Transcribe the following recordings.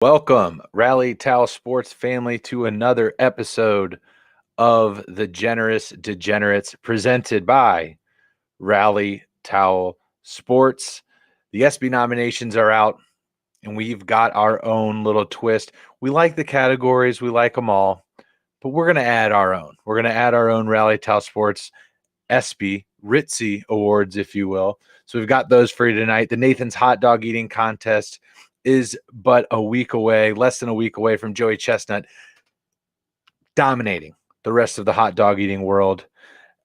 Welcome, Rally Towel Sports family, to another episode of The Generous Degenerates presented by Rally Towel Sports. The ESPY nominations are out, and we've got our own little twist. We like the categories, we like them all, but we're going to add our own. We're going to add our own Rally Towel Sports ESPY, Ritzy Awards, if you will. So we've got those for you tonight. The Nathan's Hot Dog Eating Contest is but a week away, less than a week away from Joey Chestnut dominating the rest of the hot dog eating world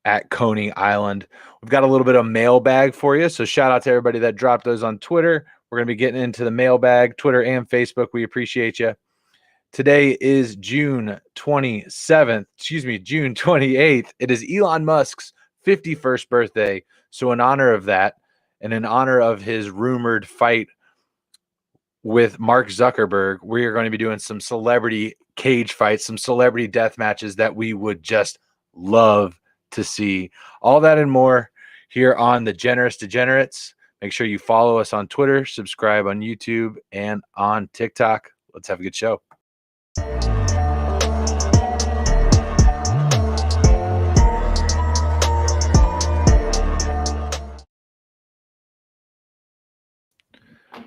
at Coney Island. We've got a little bit of mailbag for you, so shout out to everybody that dropped those on Twitter. We're going to be getting into the mailbag, Twitter and Facebook. We appreciate you. Today is June 28th. It is Elon Musk's 51st birthday. So in honor of that, and in honor of his rumored fight with Mark Zuckerberg, we are going to be doing some celebrity cage fights, some celebrity death matches that we would just love to see. All that and more here on The Generous Degenerates. Make sure you follow us on Twitter, subscribe on YouTube, and on TikTok. Let's have a good show.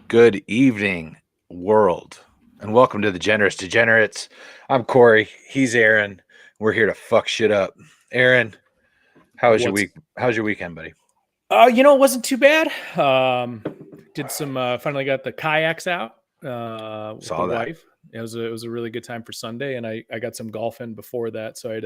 Good evening, world, and welcome to The Generous Degenerates. I'm Corey. He's Aaron. We're here to fuck shit up. Aaron, how was your week? How's your weekend, buddy? It wasn't too bad. Did some finally got the kayaks out with Saw the that. wife. It was a really good time for Sunday, and I got some golf in before that, so I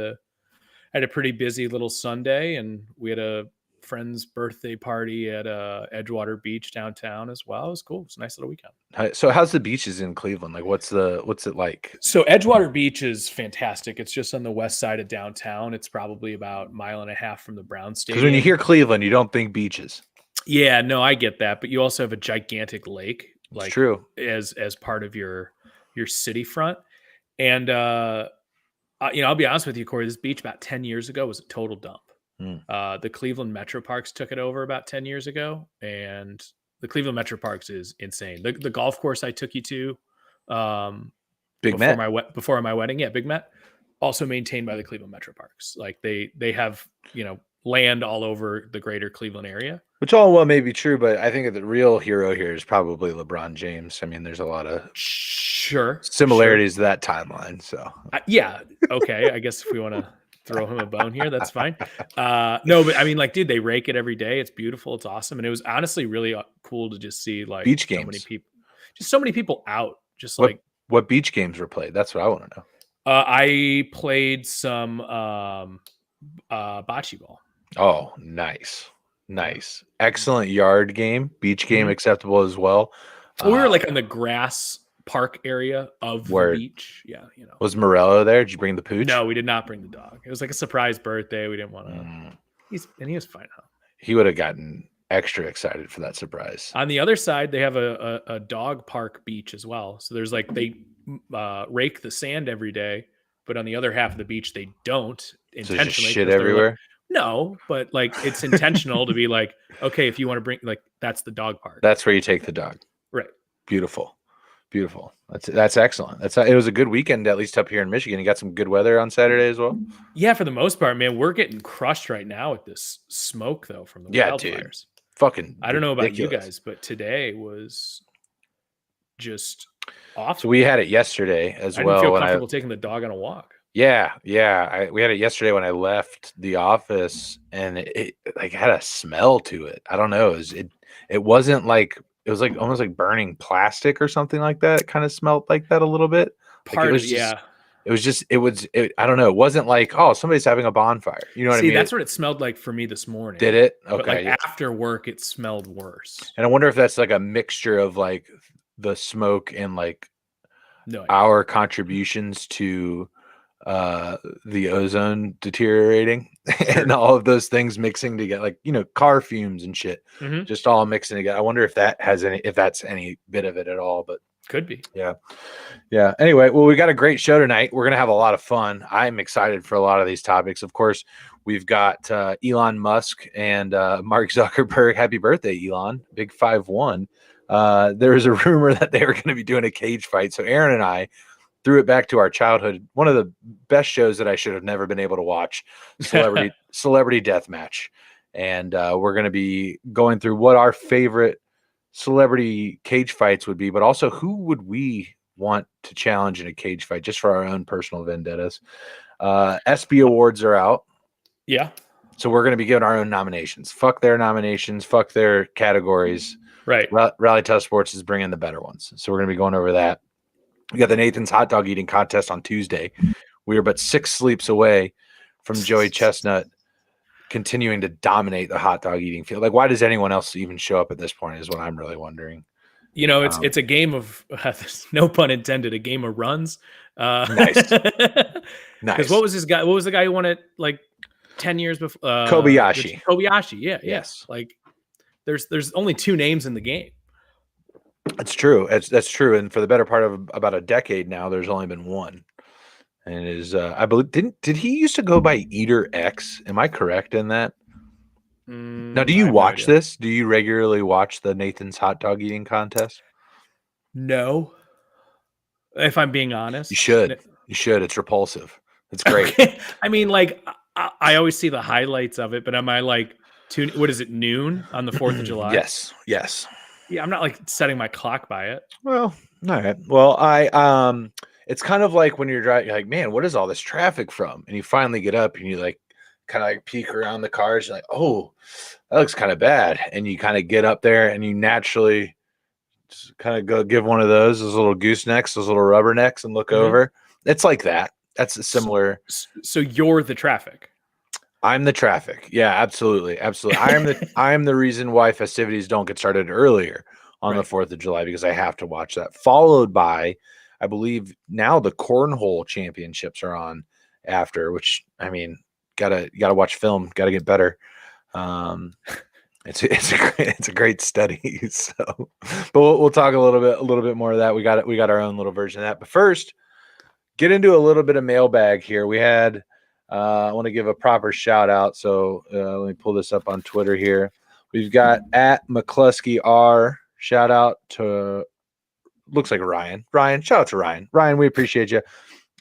had a pretty busy little Sunday, and we had a friend's birthday party at Edgewater Beach downtown as well. It was cool. It was a nice little weekend. So how's the beaches in Cleveland? Like, what's it like? So Edgewater Beach is fantastic. It's just on the west side of downtown. It's probably about a mile and a half from the Brown Stadium. Because when you hear Cleveland, you don't think beaches. Yeah, no, I get that, but you also have a gigantic lake, like It's true, as part of your city front. And I'll be honest with you, Corey. This beach about 10 years ago was a total dump. The Cleveland Metro Parks took it over about 10 years ago, and the Cleveland Metro Parks is insane. The golf course I took you to, before my wedding, Big Met, also maintained by the Cleveland Metro Parks. Like they have land all over the greater Cleveland area. Which all well may be true, but I think the real hero here is probably LeBron James. I mean, there's a lot of similarities to that timeline. So okay. I guess if we want to throw him a bone here, that's fine. No, but I mean, like, dude, they rake it every day. It's beautiful. It's awesome, and it was honestly really cool to just see like beach games. So many people out. Just what beach games were played? That's what I want to know. I played some bocce ball. Oh, nice. Excellent yard game. Beach game acceptable as well. We were like on the grass park area of the beach. Yeah, Was Morello there? Did you bring the pooch? No, we did not bring the dog. It was like a surprise birthday. We didn't want to. He was fine. Huh? He would have gotten extra excited for that surprise. On the other side, they have a dog park beach as well. So there's like they rake the sand every day, but on the other half of the beach they don't intentionally. So just shit everywhere. No, but like it's intentional to be like, okay, if you want to bring, like, that's the dog park. That's where you take the dog. Right. Beautiful. That's excellent. It was a good weekend, at least up here in Michigan. You got some good weather on Saturday as well. Yeah, for the most part, man. We're getting crushed right now with this smoke though from the wildfires. Dude. Fucking I don't know about you guys, but today was just awful. So we had it yesterday as well. I didn't feel comfortable taking the dog on a walk. Yeah. We had it yesterday when I left the office, and it like had a smell to it. I don't know. It wasn't like, it was like almost like burning plastic or something like that. It kind of smelled like that a little bit. I don't know. It wasn't like, oh, somebody's having a bonfire. You know what I mean? That's what it smelled like for me this morning. Did it? Okay. But like after work, it smelled worse. And I wonder if that's like a mixture of like the smoke and like our contributions to the ozone deteriorating and all of those things mixing together, like car fumes and shit, just all mixing together. I wonder if that's any bit of it at all, but could be. Yeah. Anyway, well, we got a great show tonight. We're gonna have a lot of fun. I'm excited for a lot of these topics. Of course, we've got Elon Musk and Mark Zuckerberg. Happy birthday, Elon! Big 5'1". there was a rumor that they were going to be doing a cage fight. So Aaron and I threw it back to our childhood. One of the best shows that I should have never been able to watch, Celebrity Deathmatch. And we're going to be going through what our favorite celebrity cage fights would be, but also who would we want to challenge in a cage fight just for our own personal vendettas. ESPY awards are out. Yeah. So we're going to be giving our own nominations. Fuck their nominations. Fuck their categories. Right. Rally Telesports is bringing the better ones. So we're going to be going over that. We got the Nathan's hot dog eating contest on Tuesday. We are but 6 sleeps away from Joey Chestnut continuing to dominate the hot dog eating field. Like, why does anyone else even show up at this point is what I'm really wondering. You know, it's a game of, no pun intended, a game of runs. Nice. Because what was the guy who won it like 10 years before? Kobayashi. Kobayashi, yeah. Yes. Like, there's only 2 names in the game. That's true. That's true. And for the better part of about a decade now, there's only been one. And it is, I believe, did he used to go by Eater X? Am I correct in that? Now, do you watch this? Do you regularly watch the Nathan's hot dog eating contest? No. If I'm being honest. You should. You should. It's repulsive. It's great. Okay. I mean, like, I always see the highlights of it, but am I like, what is it, noon on the 4th of July? Yes. Yes. Yeah, I'm not like setting my clock by it. Well, all right. Well, it's kind of like when you're driving, you're like, man, what is all this traffic from? And you finally get up and you like kind of like peek around the cars. You're like, oh, that looks kind of bad. And you kind of get up there and you naturally just kind of go give one of those little goosenecks, those little rubbernecks and look over. It's like that. That's a similar. So you're the traffic. I'm the traffic. Yeah, absolutely. Absolutely. I am the reason why festivities don't get started earlier on the 4th of July, because I have to watch that. Followed by, I believe now the cornhole championships are on after, which, I mean, gotta watch film, gotta get better. It's a great study. So, but we'll talk a little bit more of that. We got our own little version of that. But first, get into a little bit of mailbag here. We had, I want to give a proper shout out. So let me pull this up on Twitter here. We've got at McCluskey R. Shout out to, looks like Ryan. Shout out to Ryan. Ryan, we appreciate you.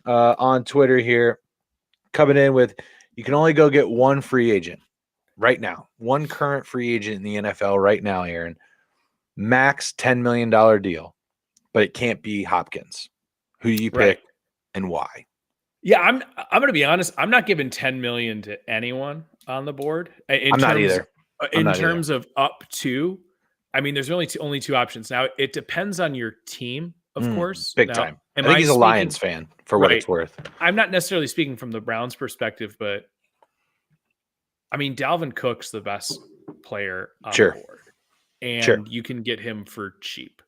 On Twitter here, coming in with, you can only go get one free agent right now. One current free agent in the NFL right now, Aaron. Max $10 million deal, but it can't be Hopkins. Who do you pick and why? Yeah, I'm going to be honest. I'm not giving 10 million to anyone on the board. I'm not either. In terms of up to, I mean, there's only 2 options. Now, it depends on your team, of course. Big time. I think he's a Lions fan for what it's worth. I'm not necessarily speaking from the Browns' perspective, but I mean, Dalvin Cook's the best player on the board, and you can get him for cheap.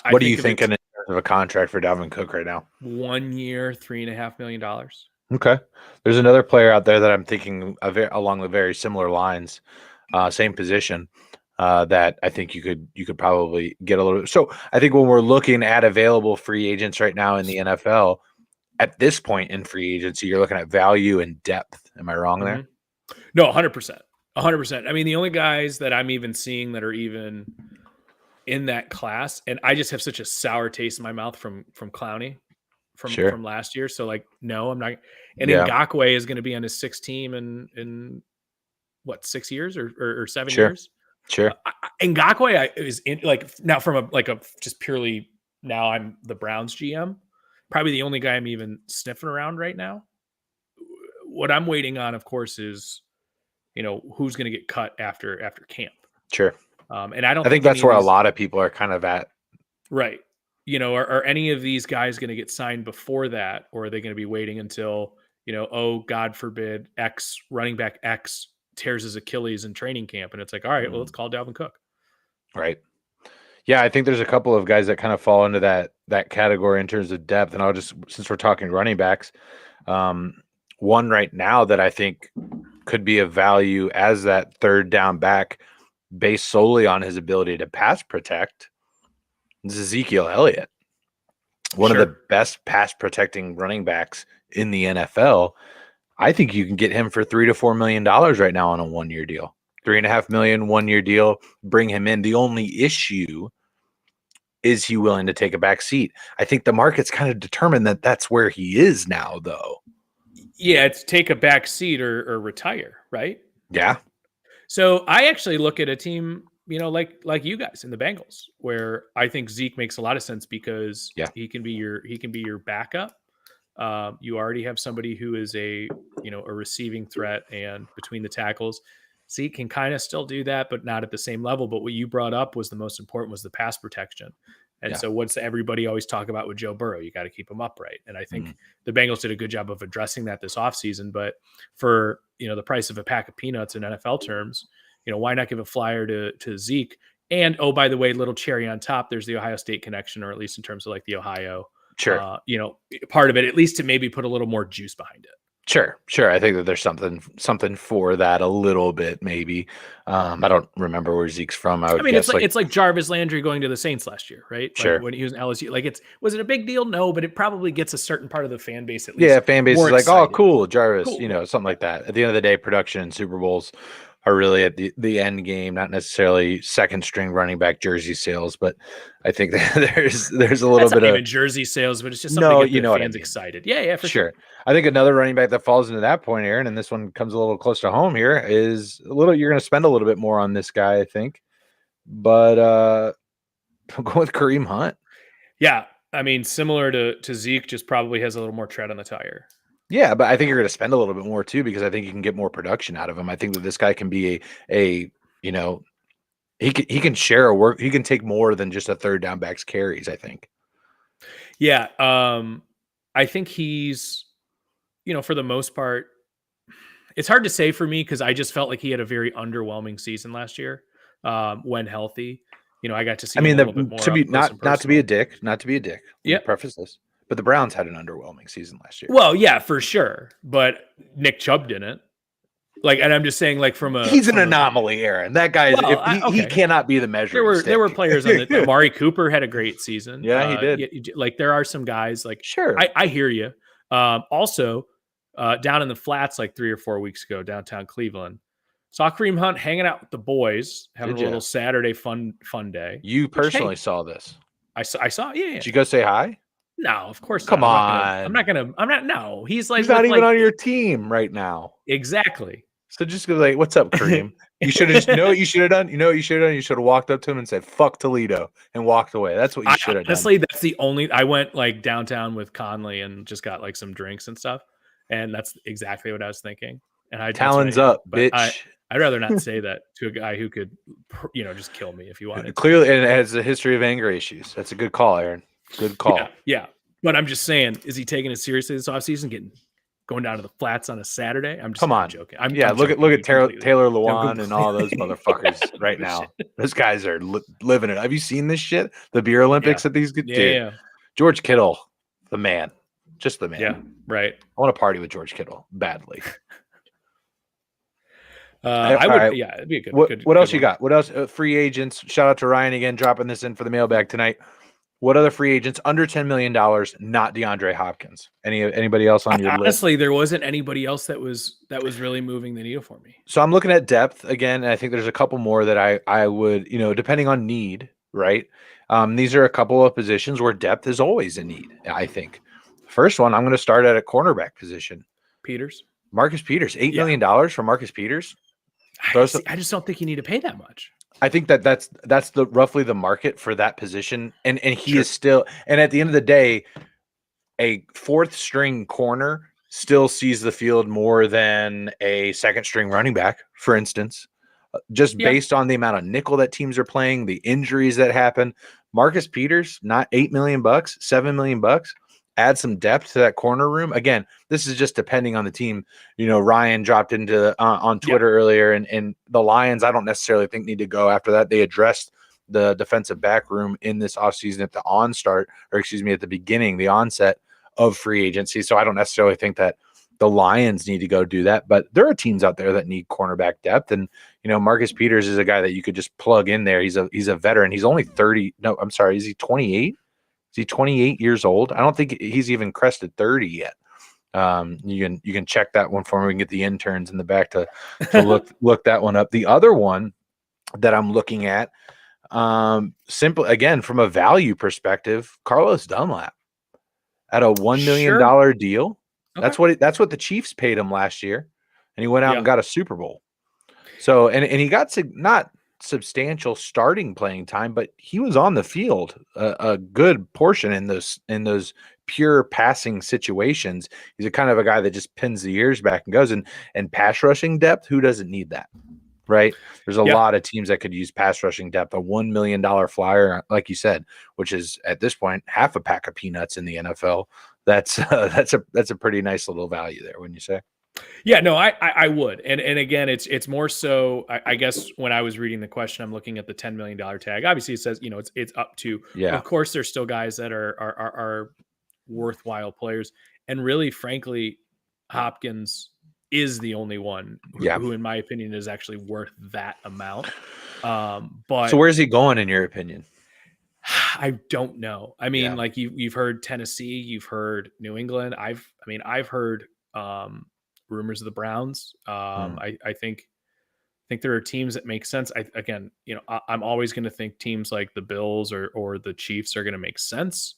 What do you think in terms of a contract for Dalvin Cook right now? 1 year, $3.5 million. Okay. There's another player out there that I'm thinking along the very similar lines, same position, that I think you could probably get a little. So I think when we're looking at available free agents right now in the NFL, at this point in free agency, you're looking at value and depth. Am I wrong there? No, 100%. 100%. I mean, the only guys that I'm even seeing that are even in that class, and I just have such a sour taste in my mouth from Clowney from last year. So like, no, I'm not. And Ngakoue is going to be on his 6th team in what, 6 years or 7 years? Sure. Ngakoue is in, like, now from a just purely, now I'm the Browns GM, probably the only guy I'm even sniffing around right now. What I'm waiting on, of course, is, you know, who's going to get cut after camp. Sure. And I think that's where a lot of people are kind of at. Right. You know, are any of these guys going to get signed before that, or are they going to be waiting until, you know, oh, God forbid, running back X tears his Achilles in training camp, and it's like, all right, well, let's call Dalvin Cook. Right. Yeah, I think there's a couple of guys that kind of fall into that category in terms of depth. And I'll just, since we're talking running backs, one right now that I think could be of value as that third down back based solely on his ability to pass protect is Ezekiel Elliott, one of the best pass protecting running backs in the NFL. I think you can get him for $3 to $4 million right now on a 1 year deal. $3.5 million 1 year deal. Bring him in. The only issue is he willing to take a back seat? I think the market's kind of determined that that's where he is now, though. Yeah, it's take a back seat or retire, right? Yeah. So I actually look at a team, like you guys in the Bengals, where I think Zeke makes a lot of sense because Yeah. he can be your backup. You already have somebody who is a receiving threat, and between the tackles, Zeke can kind of still do that, but not at the same level. But what you brought up was the most important, was the pass protection. And Yeah. so what's everybody always talk about with Joe Burrow? You got to keep him upright. And I think Mhm. the Bengals did a good job of addressing that this offseason. But for the price of a pack of peanuts in NFL terms, why not give a flyer to Zeke? And oh, by the way, little cherry on top, there's the Ohio State connection, or at least in terms of like the Ohio Sure. part of it, at least to maybe put a little more juice behind it. Sure. I think that there's something for that a little bit, maybe. I don't remember where Zeke's from. I would guess it's like Jarvis Landry going to the Saints last year, right? Sure. Like when he was in LSU. Like was it a big deal? No, but it probably gets a certain part of the fan base at least. Yeah, fan base is like, oh, cool, Jarvis, Cool. something like that. At the end of the day, production and Super Bowls are really at the end game, not necessarily second string running back jersey sales, but I think that there's a little That's bit not of even jersey sales, but it's just something to get the fans excited. Yeah, for sure. I think another running back that falls into that point, Aaron, and this one comes a little close to home here, is you're going to spend a little bit more on this guy, I think, but I'm going with Kareem Hunt. Yeah, I mean, similar to Zeke, just probably has a little more tread on the tire. Yeah, but I think you're going to spend a little bit more too, because I think you can get more production out of him. I think that this guy can be he can share a work. He can take more than just a third down back's carries, I think. Yeah. I think he's, for the most part, it's hard to say for me because I just felt like he had a very underwhelming season last year when healthy. I got to see him a little bit more to be not to be a dick. Yeah. Preface this, but the Browns had an underwhelming season last year. Well, yeah, for sure, but Nick Chubb didn't. And I'm just saying, he's an anomaly, Aaron. That guy he cannot be the measuring stick. There were players on the Amari Cooper had a great season. Yeah, he did. There are some guys sure. I hear you. Also, down in the flats 3 or 4 weeks ago, downtown Cleveland, saw Kareem Hunt hanging out with the boys, having a little Saturday fun day. You personally saw this? I saw. Yeah. Did you go say hi? No, of course not. Come on. I'm not. No, he's he's not even on your team right now. Exactly. So just go what's up, Kareem? You should have what you should have done? You should have walked up to him and said, fuck Toledo, and walked away. That's what you should have done. Honestly, that's the only, I went downtown with Conley and just got some drinks and stuff. And that's exactly what I was thinking. And talons up, bitch. I'd rather not say that to a guy who could, just kill me if he wanted. Clearly, and it has a history of anger issues. That's a good call, Aaron. Good call. Yeah. But I'm just saying, is he taking it seriously this offseason? Going down to the flats on a Saturday? I'm joking. I'm look at Taylor Lewan and all those motherfuckers right now. Those guys are living it. Have you seen this shit? The beer Olympics that these yeah. George Kittle, the man, just the man. Yeah, right. I want to party with George Kittle badly. I would. Right. Yeah, it'd be a good. What else you got? What else? Free agents. Shout out to Ryan again, dropping this in for the mailbag tonight. What other free agents under $10 million, not DeAndre Hopkins? Anybody else on your list? Honestly, there wasn't anybody else that was really moving the needle for me. So I'm looking at depth again, and I think there's a couple more that I would, depending on need, right? These are a couple of positions where depth is always a need, I think. First one, I'm going to start at a cornerback position. Marcus Peters, $8 million for Marcus Peters. I just don't think you need to pay that much. I think that's the roughly the market for that position, and he is still. And at the end of the day, a fourth string corner still sees the field more than a second string running back, for instance, just based on the amount of nickel that teams are playing, the injuries that happen. Marcus Peters, not $8 million, $7 million. Add some depth to that corner room. Again, this is just depending on the team. Ryan dropped into on Twitter earlier, and the Lions, I don't necessarily think need to go after that. They addressed the defensive back room in this offseason at the at the beginning, the onset of free agency. So I don't necessarily think that the Lions need to go do that, but there are teams out there that need cornerback depth. And, Marcus Peters is a guy that you could just plug in there. He's a veteran. He's only 30. No, I'm sorry. Is he 28? Is he 28 years old? I don't think he's even crested 30 yet. You can check that one for me. We can get the interns in the back to look that one up. The other one that I'm looking at, Simple again from a value perspective, Carlos Dunlap at a $1 million Sure. deal. Okay. That's what the Chiefs paid him last year, and he went out and Yeah. got a Super Bowl. So and he got not substantial starting playing time, but he was on the field a good portion in those pure passing situations. He's a kind of a guy that just pins the ears back and goes and pass rushing depth. Who doesn't need that? Right. There's a Yeah. lot of teams that could use pass rushing depth. A $1 million flyer, like you said, which is at this point half a pack of peanuts in the NFL. That's a pretty nice little value there, wouldn't you say? Yeah, no, I would, and again, it's more so. I guess when I was reading the question, I'm looking at the $10 million tag. Obviously, it says it's up to. Yeah. Of course, there's still guys that are worthwhile players, and really, frankly, Hopkins is the only one Yeah. who, in my opinion, is actually worth that amount. So But where's he going in your opinion? I don't know. I mean, Yeah. like you've heard Tennessee, you've heard New England. I've heard rumors of the Browns. I think there are teams that make sense. I'm always going to think teams like the Bills or the Chiefs are going to make sense.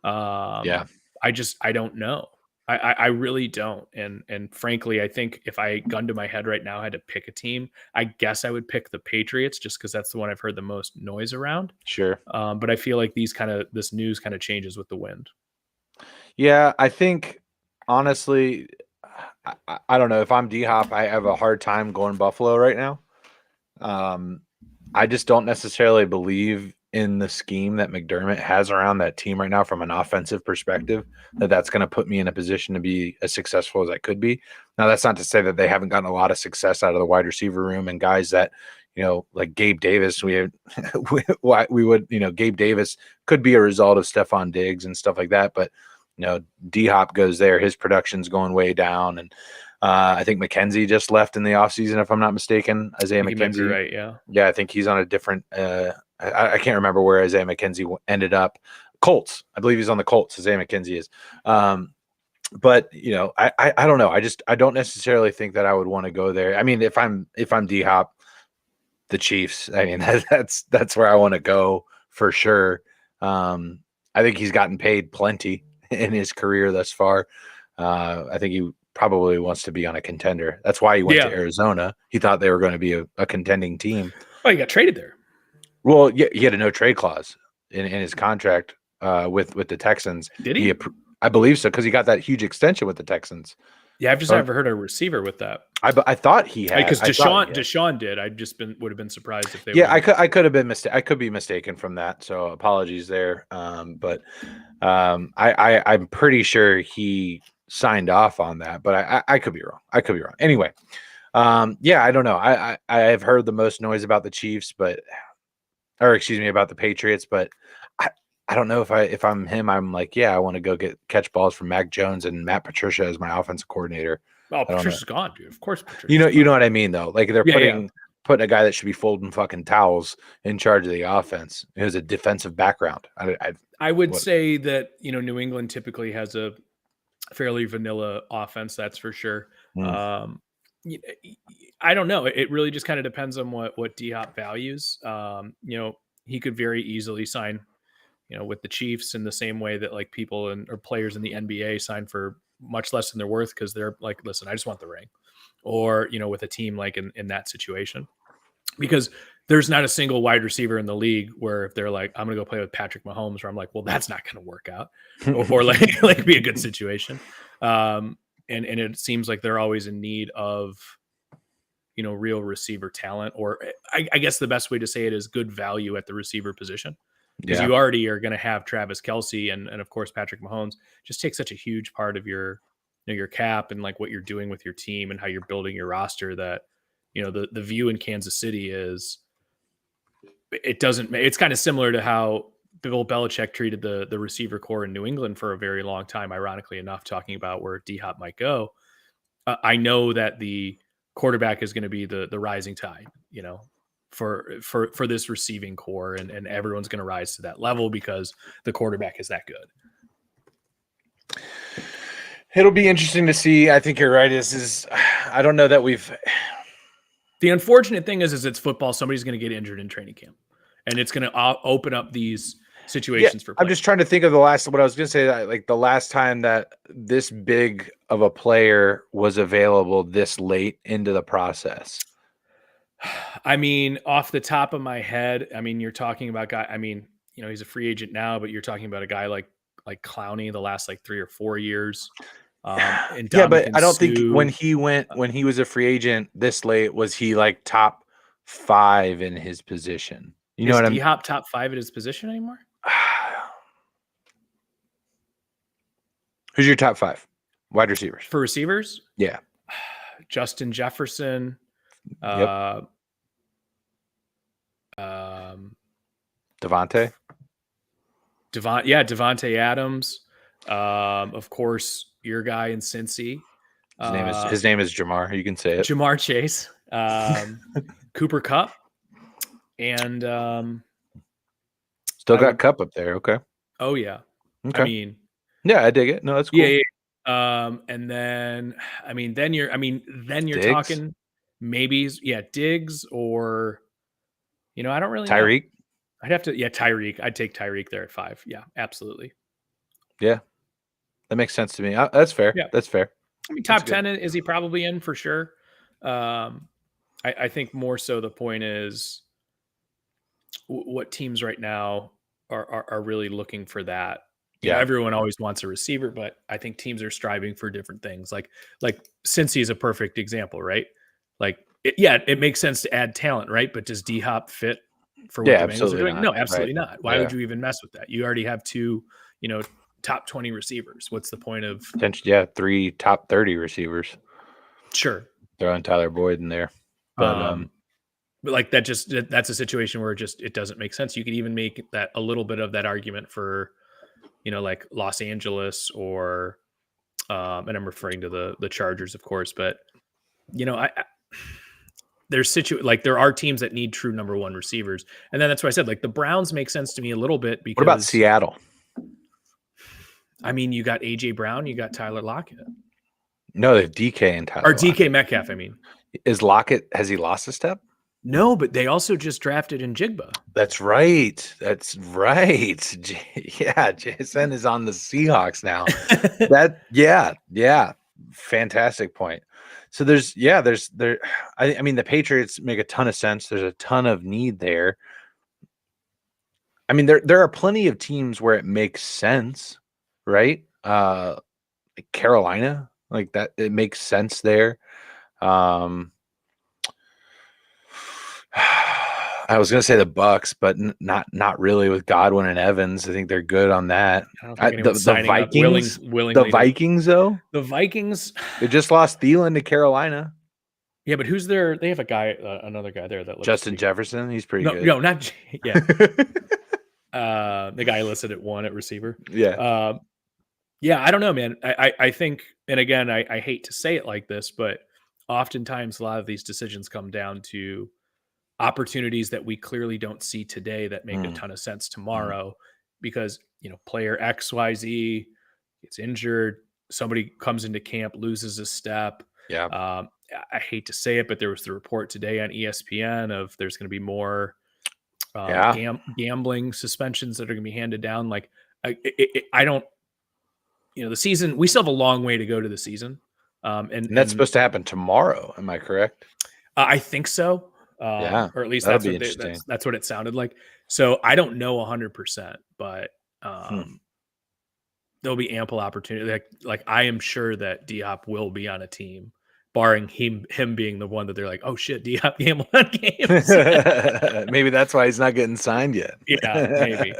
Yeah. I don't know. I really don't. And frankly, I think if I gun to my head right now, I had to pick a team. I guess I would pick the Patriots just because that's the one I've heard the most noise around. Sure. But I feel like this news kind of changes with the wind. Yeah, I think honestly, I don't know if I'm D Hop. I have a hard time going Buffalo right now. I just don't necessarily believe in the scheme that McDermott has around that team right now from an offensive perspective, that's going to put me in a position to be as successful as I could be. Now, that's not to say that they haven't gotten a lot of success out of the wide receiver room and guys that, like Gabe Davis, we would, Gabe Davis could be a result of Stephon Diggs and stuff like that. But, D Hop goes there, his production's going way down. And I think McKenzie just left in the offseason, if I'm not mistaken. Isaiah You might be McKenzie. right, yeah. Yeah, I think he's on a different I can't remember where Isaiah McKenzie ended up. Colts. I believe he's on the Colts. Isaiah McKenzie is. But I don't know. I don't necessarily think that I would want to go there. I mean, if I'm D Hop, the Chiefs, I mean, that's where I want to go for sure. I think he's gotten paid plenty in his career thus far. I think he probably wants to be on a contender. That's why he went to Arizona. He thought they were going to be a contending team. Oh, he got traded there. Well, yeah, he had a no trade clause in his contract with the Texans. Did he? I believe so, because he got that huge extension with the Texans. Yeah, I've just never heard a receiver with that. I thought he had, because Deshaun did. Would have been surprised if they. Yeah, I could have been mistaken. I could be mistaken from that. So apologies there. But I'm pretty sure he signed off on that. But I could be wrong. I could be wrong. Anyway, yeah, I don't know. I have heard the most noise about the Chiefs, about the Patriots, but I don't know if I'm him. I'm like, yeah, I want to go catch balls from Mac Jones and Matt Patricia as my offensive coordinator. Oh, Patricia's gone, dude. Of course, Patricia's you know what I mean, though. Like they're putting a guy that should be folding fucking towels in charge of the offense. It was a defensive background. I would say that New England typically has a fairly vanilla offense. That's for sure. I don't know. It really just kind of depends on what D-Hop values. He could very easily sign, with the Chiefs in the same way that like people or players in the NBA sign for much less than they're worth because they're like, listen, I just want the ring. Or, with a team like in that situation. Because there's not a single wide receiver in the league where if they're like, I'm going to go play with Patrick Mahomes, where I'm like, well, that's not going to work out. or like be a good situation. And it seems like they're always in need of, real receiver talent, or I guess the best way to say it is good value at the receiver position. Because you already are going to have Travis Kelce and of course Patrick Mahomes just take such a huge part of your cap and like what you're doing with your team and how you're building your roster that the view in Kansas City is it's kind of similar to how Bill Belichick treated the receiver core in New England for a very long time, ironically enough, talking about where D-Hop might go. I know that the quarterback is going to be the rising tide, for this receiving core, and everyone's going to rise to that level because the quarterback is that good. It'll be interesting to see. I think you're right. I don't know that the unfortunate thing is it's football. Somebody's going to get injured in training camp. and it's going to open up these situations for players. I'm just trying to think of what I was going to say, like the last time that this big of a player was available this late into the process. I mean, off the top of my head, I mean, you're talking about he's a free agent now, but you're talking about a guy like Clowney the last like 3 or 4 years. And but I don't Sue, think when he was a free agent this late, was he like top 5 in his position? You know what I mean? D-Hop top 5 at his position anymore? Who's your top 5 wide receivers for receivers? Yeah, Justin Jefferson. Yep. Devontae Adams. Of course, your guy in Cincy. His name is Jamar. You can say it. Jamar Chase. Cooper Kupp. And still got Kupp up there. Okay. Oh yeah. Okay. I mean, yeah, I dig it. No, that's cool. Yeah. And then you're talking maybe Diggs or I don't really Tyreek. know. I'd have to Tyreek. I'd take Tyreek there at 5. Yeah, absolutely. Yeah. That makes sense to me. That's fair. Yeah. That's fair. I mean, top 10 is he probably in for sure. I think more so the point is what teams right now are really looking for that. Everyone always wants a receiver, but I think teams are striving for different things. Like Cincy is a perfect example, right? Like, it makes sense to add talent, right? But does D-Hop fit for what the Bengals are doing? Not. No, absolutely right. not. Why would you even mess with that? You already have 2, top 20 receivers. What's the point of 3 top 30 receivers? Sure. Throwing Tyler Boyd in there. But like that's a situation where it doesn't make sense. You could even make that a little bit of that argument for, like Los Angeles or, and I'm referring to the Chargers, of course, but there are teams that need true number 1 receivers. And then that's why I said, like, the Browns make sense to me a little bit because. What about Seattle? I mean, you got AJ Brown, you got Tyler Lockett. No, they have DK and Tyler. Or DK Metcalf, I mean. Is Lockett, has he lost a step? No, but they also just drafted Njigba. That's right. Yeah, Jason is on the Seahawks now. Fantastic point. So I mean, the Patriots make a ton of sense. There's a ton of need there. I mean, there are plenty of teams where it makes sense, right? Like Carolina, like that, it makes sense there. I was going to say the Bucks, but not really with Godwin and Evans. I think they're good on that. The Vikings, willingly Vikings, though. The Vikings, they just lost Thielen to Carolina. Yeah, but who's there? They have a guy, another guy there that looks Justin Jefferson. He's pretty good. No, not the guy listed at 1 at receiver. Yeah. I don't know, man. I think, and again, I hate to say it like this, but oftentimes a lot of these decisions come down to opportunities that we clearly don't see today that make a ton of sense tomorrow because, player XYZ gets injured. Somebody comes into camp, loses a step. Yeah. I hate to say it, but there was the report today on ESPN of there's going to be more gambling suspensions that are going to be handed down. Like I don't, the season, we still have a long way to go to the season. And that's supposed to happen tomorrow. Am I correct? I think so. Or at least that's what it sounded like. So I don't know 100%, but there'll be ample opportunity. Like I am sure that D-Hop will be on a team, barring him being the one that they're like, oh shit, D-Hop gambled on games. Maybe that's why he's not getting signed yet. Yeah, maybe.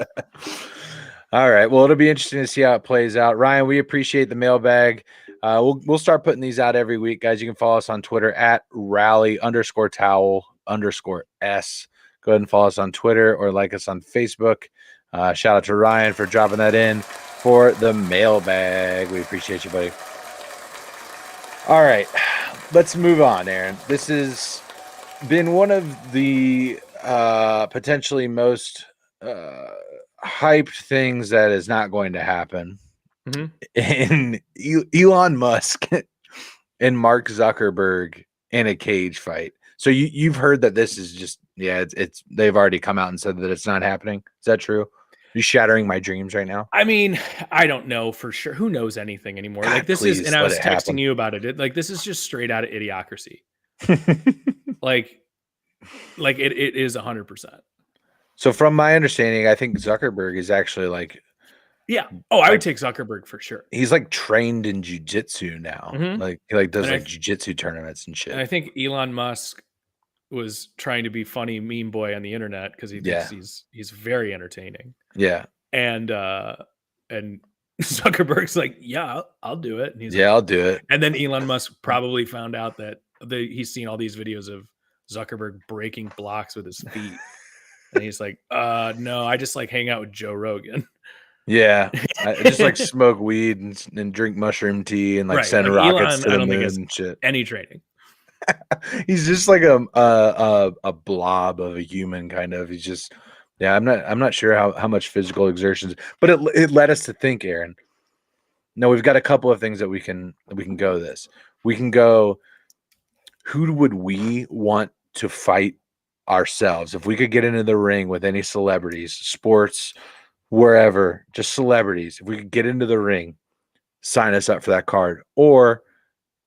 All right. Well, it'll be interesting to see how it plays out. Ryan, we appreciate the mailbag. We'll start putting these out every week, guys. You can follow us on Twitter at rally_towel_s. Go ahead and follow us on Twitter or like us on Facebook. Shout out to Ryan for dropping that in for the mailbag. We appreciate you, buddy. All right. Let's move on, Aaron. This has been one of the potentially most hyped things that is not going to happen. In Elon Musk and Mark Zuckerberg in a cage fight. So you've heard that this is just it's they've already come out and said that it's not happening. Is that true? You're shattering my dreams right now. I mean, I don't know for sure. Who knows anything anymore? God, Like this is, please and I let was it texting happen. you about it. Like this is just straight out of idiocracy. Like it is 100%. So from my understanding, I think Zuckerberg is actually like, yeah. Oh, I would take Zuckerberg for sure. He's like trained in jujitsu now. Mm-hmm. Like he like does And like jujitsu tournaments and shit. And I think Elon Musk was trying to be funny meme boy on the internet because he thinks he's very entertaining. Yeah. And Zuckerberg's like, yeah, I'll do it. And he's like, I'll do it. And then Elon Musk probably found out that he's seen all these videos of Zuckerberg breaking blocks with his feet. And he's like, no, I just like hang out with Joe Rogan. Yeah. I just like smoke weed and drink mushroom tea and like send like rockets Elon, to the I don't moon think and shit. Any training. He's just like a blob of a human kind of. He's just I'm not sure how much physical exertions, but it led us to think, Aaron. No, we've got a couple of things that we can go this. We can go, who would we want to fight ourselves if we could get into the ring with any celebrities, sports, wherever, just celebrities. If we could get into the ring, sign us up for that card. Or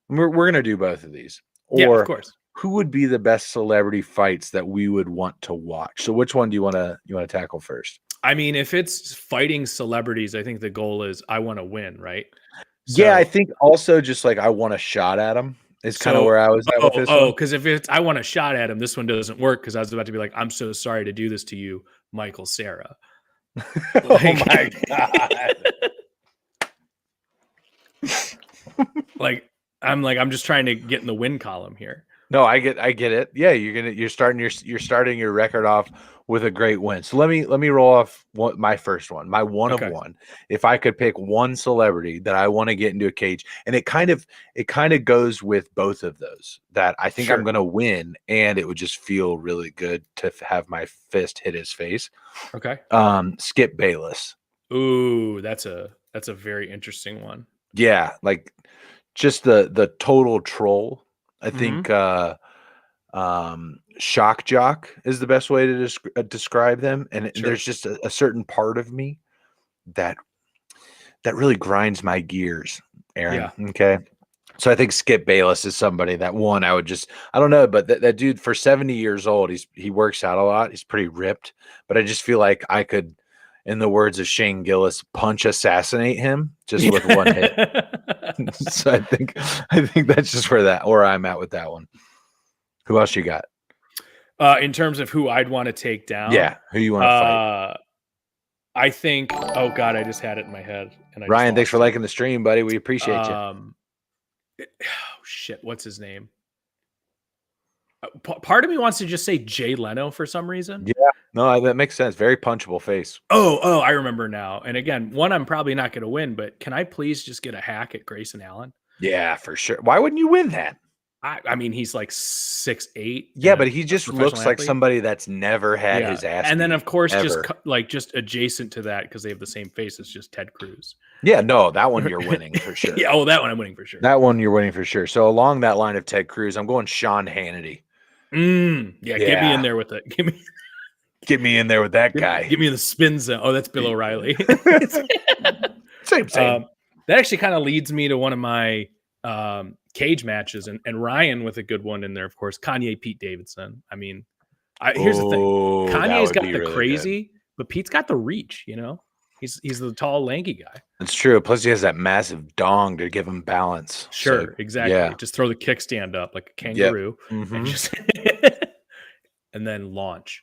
we're going to do both of these. Or yeah, of course. Who would be the best celebrity fights that we would want to watch? So which one do you want to tackle first? I mean, if it's fighting celebrities, I think the goal is I want to win, right? So, I think also just like I want a shot at them is kind of where I was at with this one. Because if it's I want a shot at him, this one doesn't work because I was about to be like, I'm so sorry to do this to you, Michael Cera. Oh my God. I'm just trying to get in the win column here. No, I get it. Yeah, you're starting your record off with a great win. So let me roll off my first one, my one of one. If I could pick one celebrity that I want to get into a cage, and it kind of goes with both of those, that I think I'm going to win, and it would just feel really good to have my fist hit his face. Okay. Skip Bayless. Ooh, that's a very interesting one. Yeah, like just the total troll. I think shock jock is the best way to describe them. And there's just a certain part of me that really grinds my gears, Aaron. Yeah. Okay. So I think Skip Bayless is somebody that one I would just, I don't know, but that dude for 70 years old, he works out a lot. He's pretty ripped, but I just feel like I could, in the words of Shane Gillis, punch assassinate him just with one hit. So I think that's just where I'm at with that one. Who else you got? In terms of who I'd want to take down? Yeah, who you want to fight? I think, oh God, I just had it in my head. And Ryan, thanks for liking the stream, buddy. We appreciate you. Oh shit, what's his name? Part of me wants to just say Jay Leno for some reason. Yeah, no, that makes sense. Very punchable face. Oh, I remember now. And again, one I'm probably not going to win, but can I please just get a hack at Grayson Allen? Yeah, for sure. Why wouldn't you win that? I mean, he's like 6'8". Yeah, but he just looks like somebody that's never had his ass. And then, of course, just adjacent to that, because they have the same face, it's just Ted Cruz. Yeah, no, that one you're winning for sure. Yeah, that one I'm winning for sure. That one you're winning for sure. So along that line of Ted Cruz, I'm going Sean Hannity. Yeah, get me in there with it. Get me in there with that guy. Give me the spin zone. Oh, that's Bill O'Reilly. Same. That actually kind of leads me to one of my cage matches, and Ryan with a good one in there, of course. Kanye, Pete Davidson. I mean, here's the thing: Kanye's got the really crazy, but Pete's got the reach. You know, he's the tall, lanky guy. That's true. Plus, he has that massive dong to give him balance. Sure, so, exactly. Yeah. Just throw the kickstand up like a kangaroo, and just and then launch.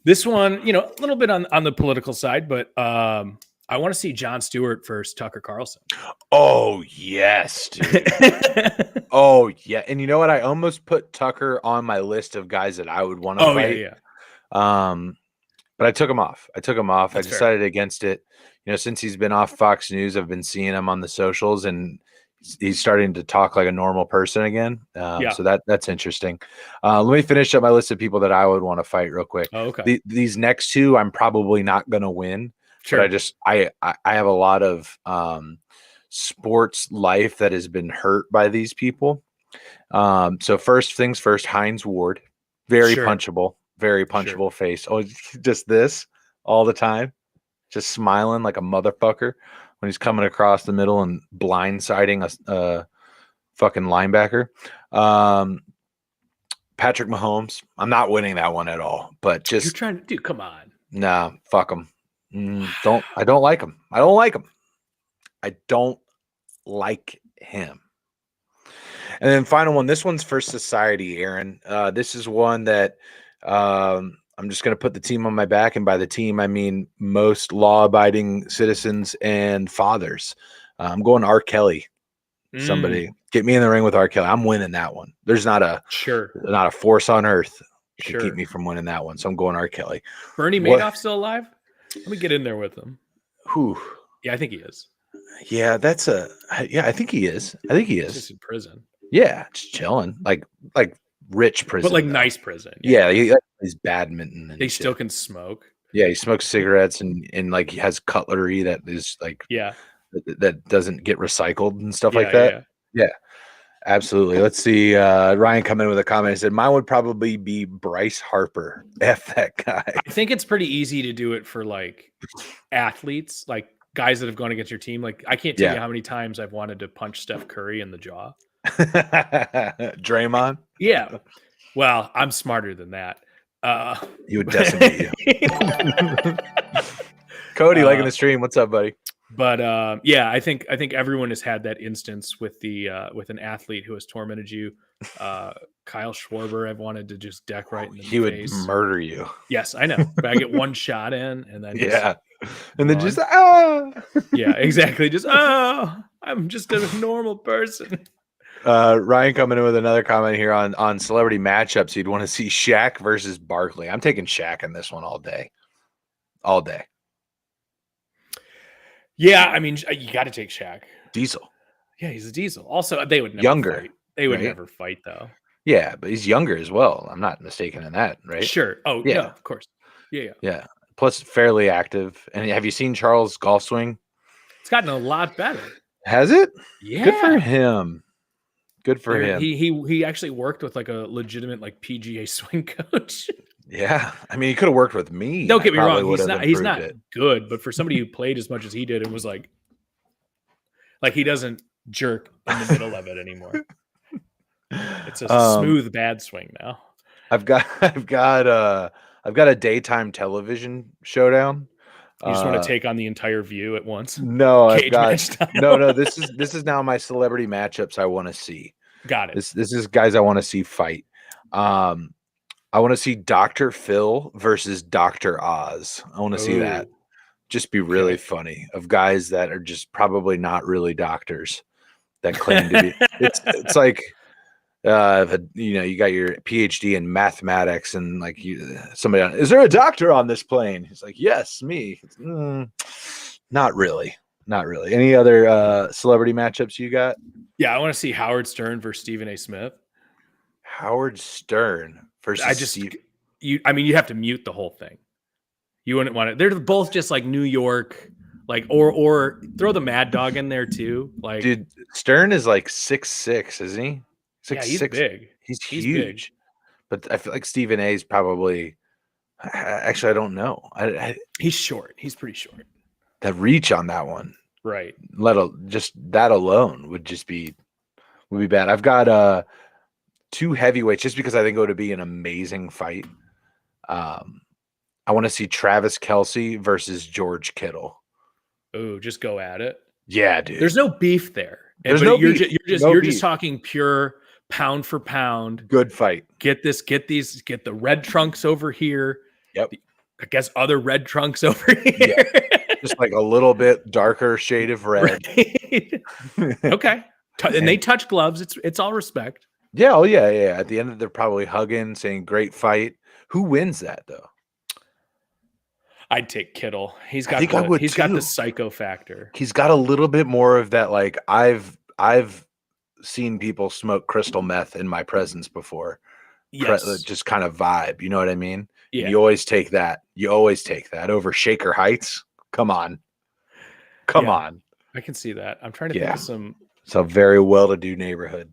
This one, you know, a little bit on the political side, but I want to see Jon Stewart versus Tucker Carlson. Oh, yes, dude. Oh, yeah. And you know what? I almost put Tucker on my list of guys that I would want to fight. Yeah. But I took him off. That's I decided against it. You know, since he's been off Fox News, I've been seeing him on the socials, and he's starting to talk like a normal person again. So that's interesting. Let me finish up my list of people that I would want to fight real quick. Oh, okay. These next two, I'm probably not going to win. Sure. But I have a lot of sports life that has been hurt by these people. So first things first, Hines Ward, very Sure. punchable face. Oh, just this all the time, just smiling like a motherfucker when he's coming across the middle and blindsiding a fucking linebacker. Patrick Mahomes, I'm not winning that one at all, but You're just trying to, dude, come on. nah, fuck him. I don't like him. I don't like him. I don't like him. And then final one. This one's for society, Aaron. This is one that I'm just going to put the team on my back, and by the team I mean most law-abiding citizens and fathers. I'm going R. Kelly. Somebody get me in the ring with R. Kelly. I'm winning that one. There's not a force on earth that could keep me from winning that one. So I'm going R. Kelly. Bernie Madoff still alive? Let me get in there with him. Who? Yeah, I think he is. Yeah, I think he is. He's just in prison. Yeah, just chilling, like rich prison, but like though. Nice prison. Yeah, he plays badminton. And they still can smoke. Yeah, he smokes cigarettes and like he has cutlery that is like that doesn't get recycled and stuff like that. Yeah, absolutely. Let's see. Ryan come in with a comment. He said, "Mine would probably be Bryce Harper. F that guy." I think it's pretty easy to do it for like athletes, like guys that have gone against your team. Like I can't tell you how many times I've wanted to punch Steph Curry in the jaw. Draymond? Yeah. Well, I'm smarter than that. He would decimate you. Cody, liking the stream. What's up, buddy? But yeah, I think everyone has had that instance with with an athlete who has tormented you. Kyle Schwarber, I've wanted to just deck right in the face. He would murder you. Yes, I know. But I get one shot in, and then and then just yeah, exactly. Just I'm just a normal person. Ryan coming in with another comment here on celebrity matchups. You'd want to see Shaq versus Barkley. I'm taking Shaq in this one all day. All day. Yeah, I mean, you got to take Shaq. Diesel. Yeah, he's a diesel. Also, they would never fight. They would never fight, though. Yeah, but he's younger as well. I'm not mistaken in that, right? Sure. Oh, yeah, no, of course. Yeah. Plus, fairly active. And have you seen Charles' golf swing? It's gotten a lot better. Has it? Yeah. Good for him. Good for him. He actually worked with like a legitimate like PGA swing coach. Yeah, I mean, he could have worked with me. Don't get me wrong; he's not good, but for somebody who played as much as he did and was like he doesn't jerk in the middle of it anymore. It's a smooth bad swing now. I've got a daytime television showdown. You just want to take on the entire view at once? No, no. This is now my celebrity matchups I want to see. Got it. This is guys I want to see fight. I want to see Dr. Phil versus Dr. Oz. I want to see that. Just be really funny of guys that are just probably not really doctors that claim to be. It's like you got your PhD in mathematics and like somebody is there a doctor on this plane? He's like, yes, me. Not really. Any other celebrity matchups you got? Yeah, I want to see Howard Stern versus Stephen A. Smith. Howard Stern versus you have to mute the whole thing. You wouldn't want it. They're both just like New York, like or throw the Mad Dog in there too. Like, dude, Stern is like 6'6", isn't he? He's big. He's huge. Big. But I feel like Stephen A is probably. Actually, I don't know. He's short. He's pretty short. The reach on that one, right? Just that alone would be bad. I've got two heavyweights just because I think it would be an amazing fight. I want to see Travis Kelce versus George Kittle. Oh, just go at it. Yeah, dude. There's no beef there. There's no beef. You're just talking pure pound for pound. Good fight. Get the red trunks over here. Yep. I guess other red trunks over here. Yeah. Just like a little bit darker shade of red. Right. Okay. And they touch gloves. It's all respect. Yeah. Oh yeah. Yeah. At the end, they're probably hugging, saying "Great fight." Who wins that though? I'd take Kittle. He's got the psycho factor. He's got a little bit more of that. Like I've seen people smoke crystal meth in my presence before. Yes. Just kind of vibe. You know what I mean? Yeah. You always take that. Over Shaker Heights. Come on. I can see that. I'm trying to think of some. It's a very well-to-do neighborhood.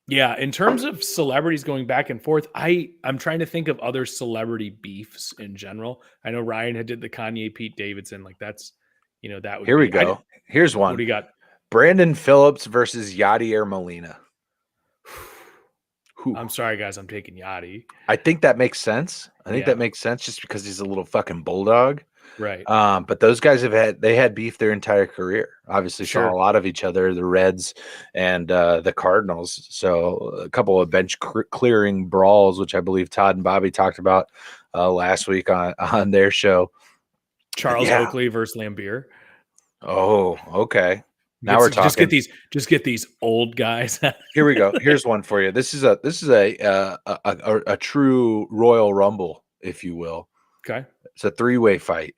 Yeah, in terms of celebrities going back and forth, I'm trying to think of other celebrity beefs in general. I know Ryan had did the Kanye Pete Davidson, like that's, that would Here we be. go. Here's What one. do you got? Brandon Phillips versus Yadier Molina. Whew. I'm sorry, guys. I'm taking Yachty. I think that makes sense. I think Yeah. that makes sense just because he's a little fucking bulldog. Right. But those guys they had beef their entire career. Obviously saw a lot of each other, the Reds and the Cardinals. So a couple of bench clearing brawls, which I believe Todd and Bobby talked about last week on their show. Charles Oakley versus Lambeer. Oh, okay. Now we're talking. Just get these old guys. Here we go. Here's one for you. This is a true Royal Rumble, if you will. Okay. It's a 3-way fight.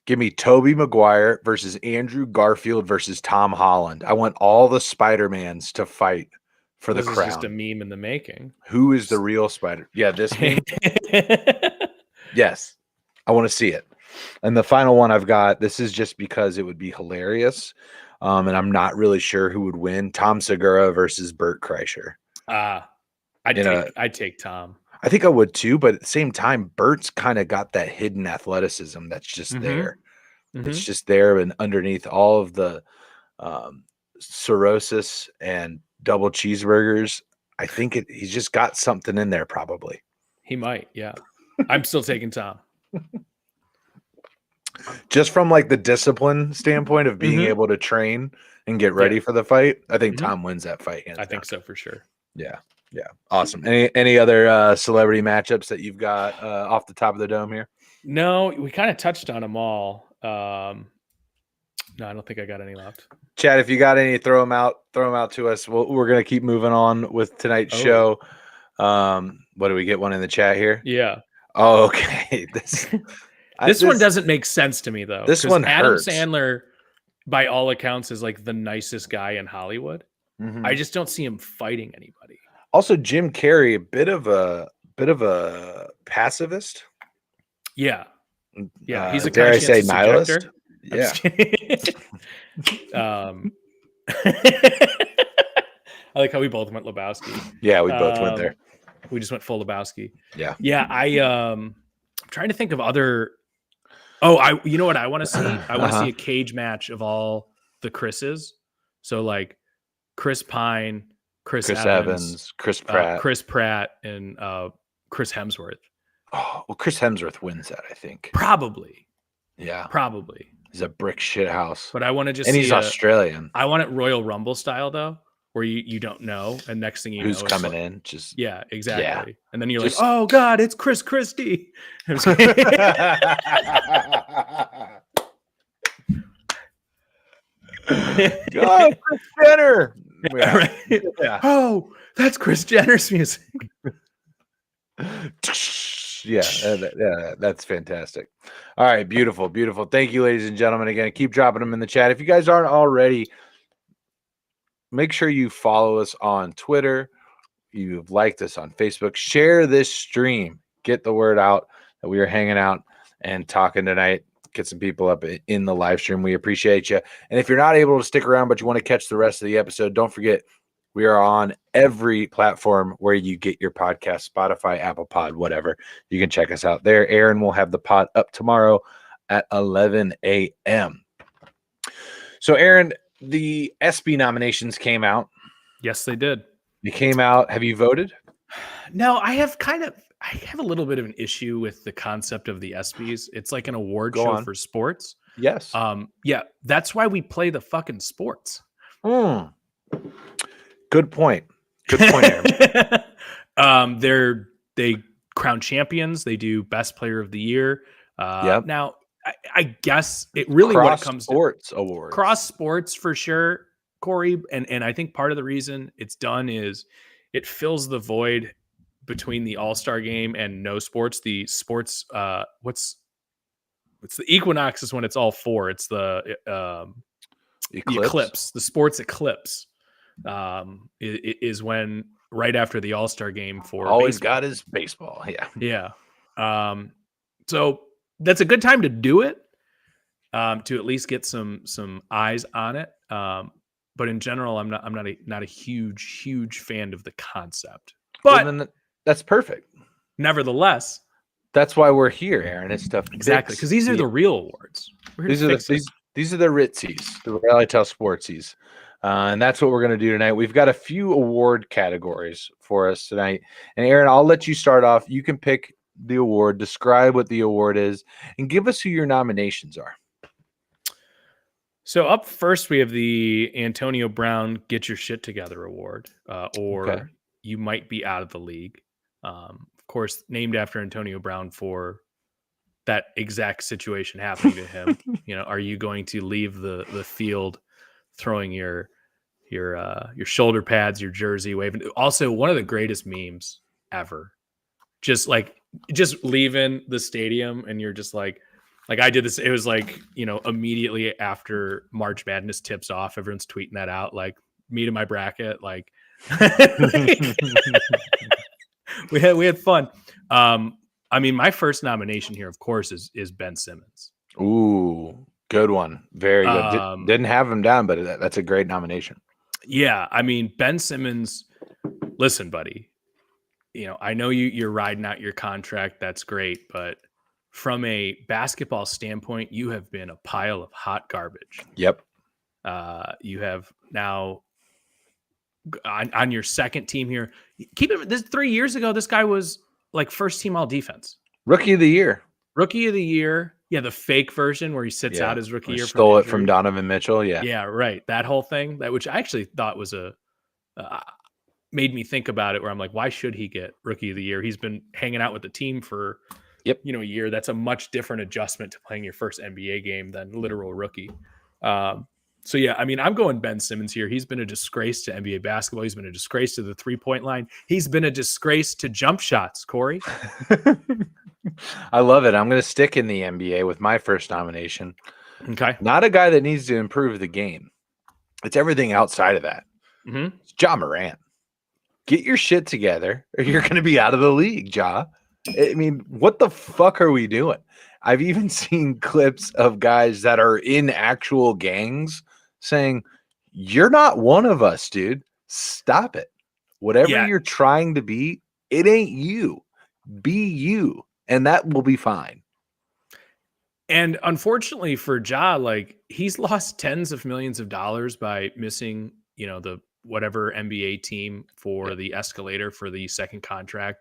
Give me Tobey Maguire versus Andrew Garfield versus Tom Holland. I want all the Spider-Mans to fight for the crown. This is just a meme in the making. Who is the real Spider? Yeah, this meme. Yes, I want to see it. And the final one I've got, this is just because it would be hilarious. And I'm not really sure who would win. Tom Segura versus Bert Kreischer. I'd take Tom. I think I would too, but at the same time, Bert's kind of got that hidden athleticism that's just there. It's just there, and underneath all of the cirrhosis and double cheeseburgers, I think he's just got something in there probably. He might, yeah. I'm still taking Tom. Just from like the discipline standpoint of being able to train and get ready for the fight, I think Tom wins that fight. I think so for sure. Yeah. Awesome. Any other celebrity matchups that you've got off the top of the dome here? No, we kind of touched on them all. No, I don't think I got any left. Chad, if you got any, throw them out to us. We're gonna keep moving on with tonight's show. What do we get one in the chat here? Yeah. Oh, okay. This one doesn't make sense to me though. This one Adam hurts. Sandler, by all accounts, is like the nicest guy in Hollywood. I just don't see him fighting anybody. Also, Jim Carrey, a bit of a pacifist. Yeah, he's a dare I say nihilist? Objector. Yeah. I like how we both went Lebowski. Yeah, we both went there. We just went full Lebowski. Yeah. I'm trying to think of other. Oh, you know what I want to see? I want to see a cage match of all the Chris's. So like Chris Pine, Chris Evans, Chris Pratt, and Chris Hemsworth. Oh, well, Chris Hemsworth wins that, I think. Probably. Yeah. Probably. He's a brick shit house. But I want to just and he's Australian. I want it Royal Rumble style though, where you don't know, and next thing you who's know, coming in, just yeah, exactly. Yeah. And then you're just, like, oh God, it's Chris Christie. Oh, Chris Jenner. Yeah. Right? Yeah. Oh, that's Chris Jenner's music. Yeah, that's fantastic. All right, beautiful. Thank you, ladies and gentlemen. Again, keep dropping them in the chat. If you guys aren't already, make sure you follow us on Twitter. You've liked us on Facebook. Share this stream. Get the word out that we are hanging out and talking tonight. Get some people up in the live stream. We appreciate you. And if you're not able to stick around, but you want to catch the rest of the episode, don't forget, we are on every platform where you get your podcast, Spotify, Apple Pod, whatever. You can check us out there. Aaron will have the pod up tomorrow at 11 a.m. So, Aaron, the ESPY nominations came out. Yes, they did. They came out. Have you voted? No, I have a little bit of an issue with the concept of the ESPYs. It's like an award show for sports. Yes. Yeah, that's why we play the fucking sports. Good point. Aaron. They crown champions. They do best player of the year. Now, I guess it really what it comes sports awards, cross sports for sure, Corey. And I think part of the reason it's done is it fills the void between the All-Star game and no sports. The sports, what's the equinox is when it's all four. It's the eclipse. The sports eclipse is when right after the All-Star game for always baseball. Got his baseball. Yeah. So that's a good time to do it, to at least get some eyes on it. But but in general, I'm not a huge fan of the concept. But well, then that's perfect. Nevertheless, that's why we're here, Aaron. It's to exactly, because these are the real awards. These are the Ritzies, the Rally Tell Sportsies. And that's what we're going to do tonight. We've got a few award categories for us tonight. And Aaron, I'll let you start off. You can pick the award, describe what the award is, and give us who your nominations are. So up first, we have the Antonio Brown Get Your Shit Together Award, or You Might Be Out of the League. Of course, named after Antonio Brown for that exact situation happening to him. Are you going to leave the field throwing your shoulder pads, your jersey, waving? Also, one of the greatest memes ever. Just leaving the stadium and you're just like I did this. It was immediately after March Madness tips off, everyone's tweeting that out. Like, me to my bracket. Like, we had fun. My first nomination here, of course, is Ben Simmons. Ooh, good one. Very good. Didn't have him down, but that's a great nomination. Yeah, Ben Simmons. Listen, buddy. I know you're riding out your contract. That's great, but from a basketball standpoint, you have been a pile of hot garbage. Yep. You have now on your second team here. Keep it. This 3 years ago, this guy was like first team all defense. Rookie of the year. Yeah, the fake version where he sits out his rookie year. Stole it from Donovan Mitchell. Yeah. Yeah, right. That whole thing, which I actually thought was made me think about it, where I'm like, why should he get rookie of the year? He's been hanging out with the team for a year. That's a much different adjustment to playing your first NBA game than literal rookie. So yeah, I'm going Ben Simmons here. He's been a disgrace to NBA basketball. He's been a disgrace to the 3-point line. He's been a disgrace to jump shots, Corey. I love it. I'm going to stick in the NBA with my first nomination. Okay. Not a guy that needs to improve the game. It's everything outside of that. Mm-hmm. It's Ja Morant. Get your shit together or you're going to be out of the league, Ja. What the fuck are we doing? I've even seen clips of guys that are in actual gangs saying, you're not one of us, dude. Stop it. Whatever you're trying to be, it ain't you. Be you. And that will be fine. And unfortunately for Ja, he's lost tens of millions of dollars by missing, the whatever NBA team for the escalator for the second contract.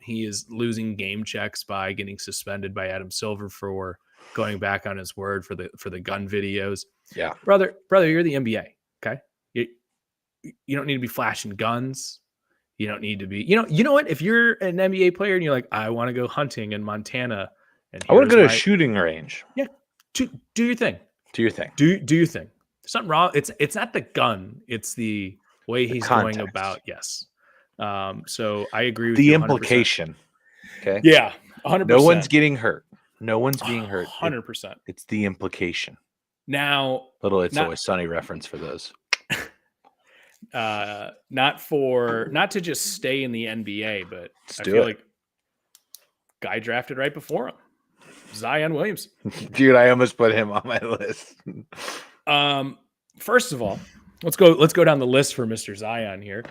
He is losing game checks by getting suspended by Adam Silver for going back on his word for the gun videos. Yeah. Brother, you're the NBA. Okay. You don't need to be flashing guns. You don't need to be, you know what? If you're an NBA player and you're like, I want to go hunting in Montana, and I want to go to a shooting range. Yeah. Do your thing. Do your thing. Do your thing. There's something wrong. It's not the gun. It's the way he's going about. Yes. So I agree with the you. Implication. Okay. Yeah. 100%. No one's getting hurt. No one's being hurt. 100%. It's the implication. Now, It's Always Sunny reference for those. Not to just stay in the NBA, but I feel like guy drafted right before him, Zion Williamson. Dude, I almost put him on my list. First of all, let's go down the list for Mr. Zion here.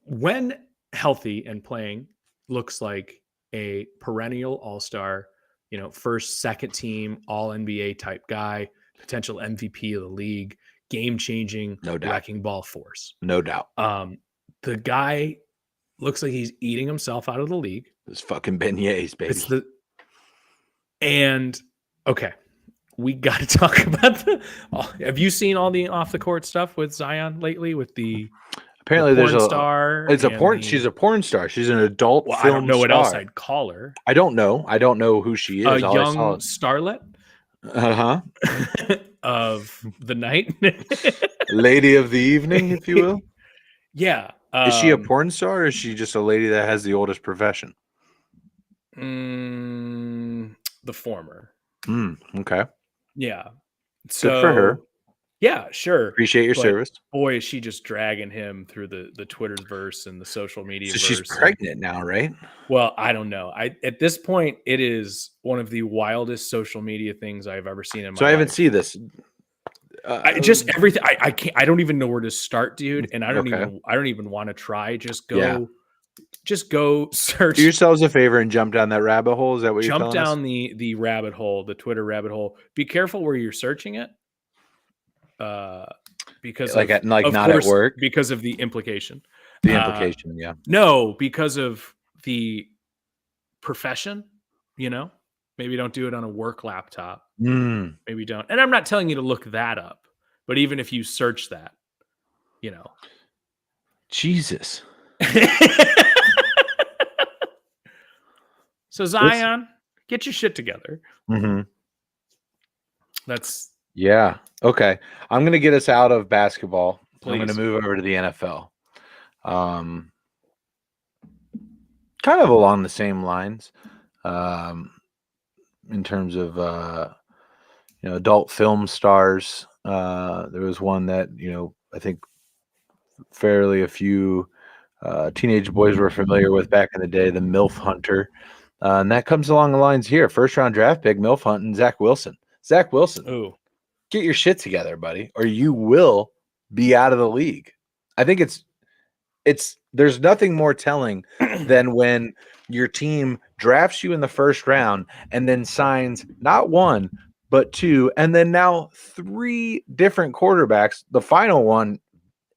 When healthy and playing, looks like a perennial all-star, first, second team, all NBA type guy, potential MVP of the league, game-changing, no doubt, wrecking ball force. No doubt. The guy looks like he's eating himself out of the league. Those fucking beignets, baby. Okay, we got to talk about have you seen all the off the court stuff with Zion lately? With apparently there's a star. It's a porn. She's a porn star. She's an adult film. I don't know what else I'd call her. I don't know who she is. A young starlet. Of the night. Lady of the evening, if you will. Yeah. Is she a porn star or is she just a lady that has the oldest profession? The former. Okay. Yeah. So, good for her. Yeah, sure. Appreciate your service. Boy, is she just dragging him through the Twitterverse and the social media. So she's pregnant now, right? Well, I don't know. At this point, it is one of the wildest social media things I've ever seen in my life. So I haven't seen this. just everything. I can't. I don't even know where to start, dude. And I don't even want to try. Just go search. Do yourselves a favor and jump down that rabbit hole. Is that what you're telling us? Jump down the rabbit hole, the Twitter rabbit hole. Be careful where you're searching it. Because of not course, at work, because of the implication. Yeah. No, because of the profession. Maybe don't do it on a work laptop. Maybe don't. And I'm not telling you to look that up, but even if you search that, Jesus. So Zion, get your shit together. Yeah. Okay. I'm going to get us out of basketball. Please. I'm going to move over to the NFL. Kind of along the same lines, in terms of, adult film stars. There was one that, I think fairly a few teenage boys were familiar with back in the day, the MILF Hunter. And that comes along the lines here. First round draft pick, MILF hunting, Zach Wilson. Zach Wilson. Ooh. Get your shit together, buddy, or you will be out of the league. I think there's nothing more telling than when your team drafts you in the first round and then signs not one, but two, and then now 3 different quarterbacks. The final one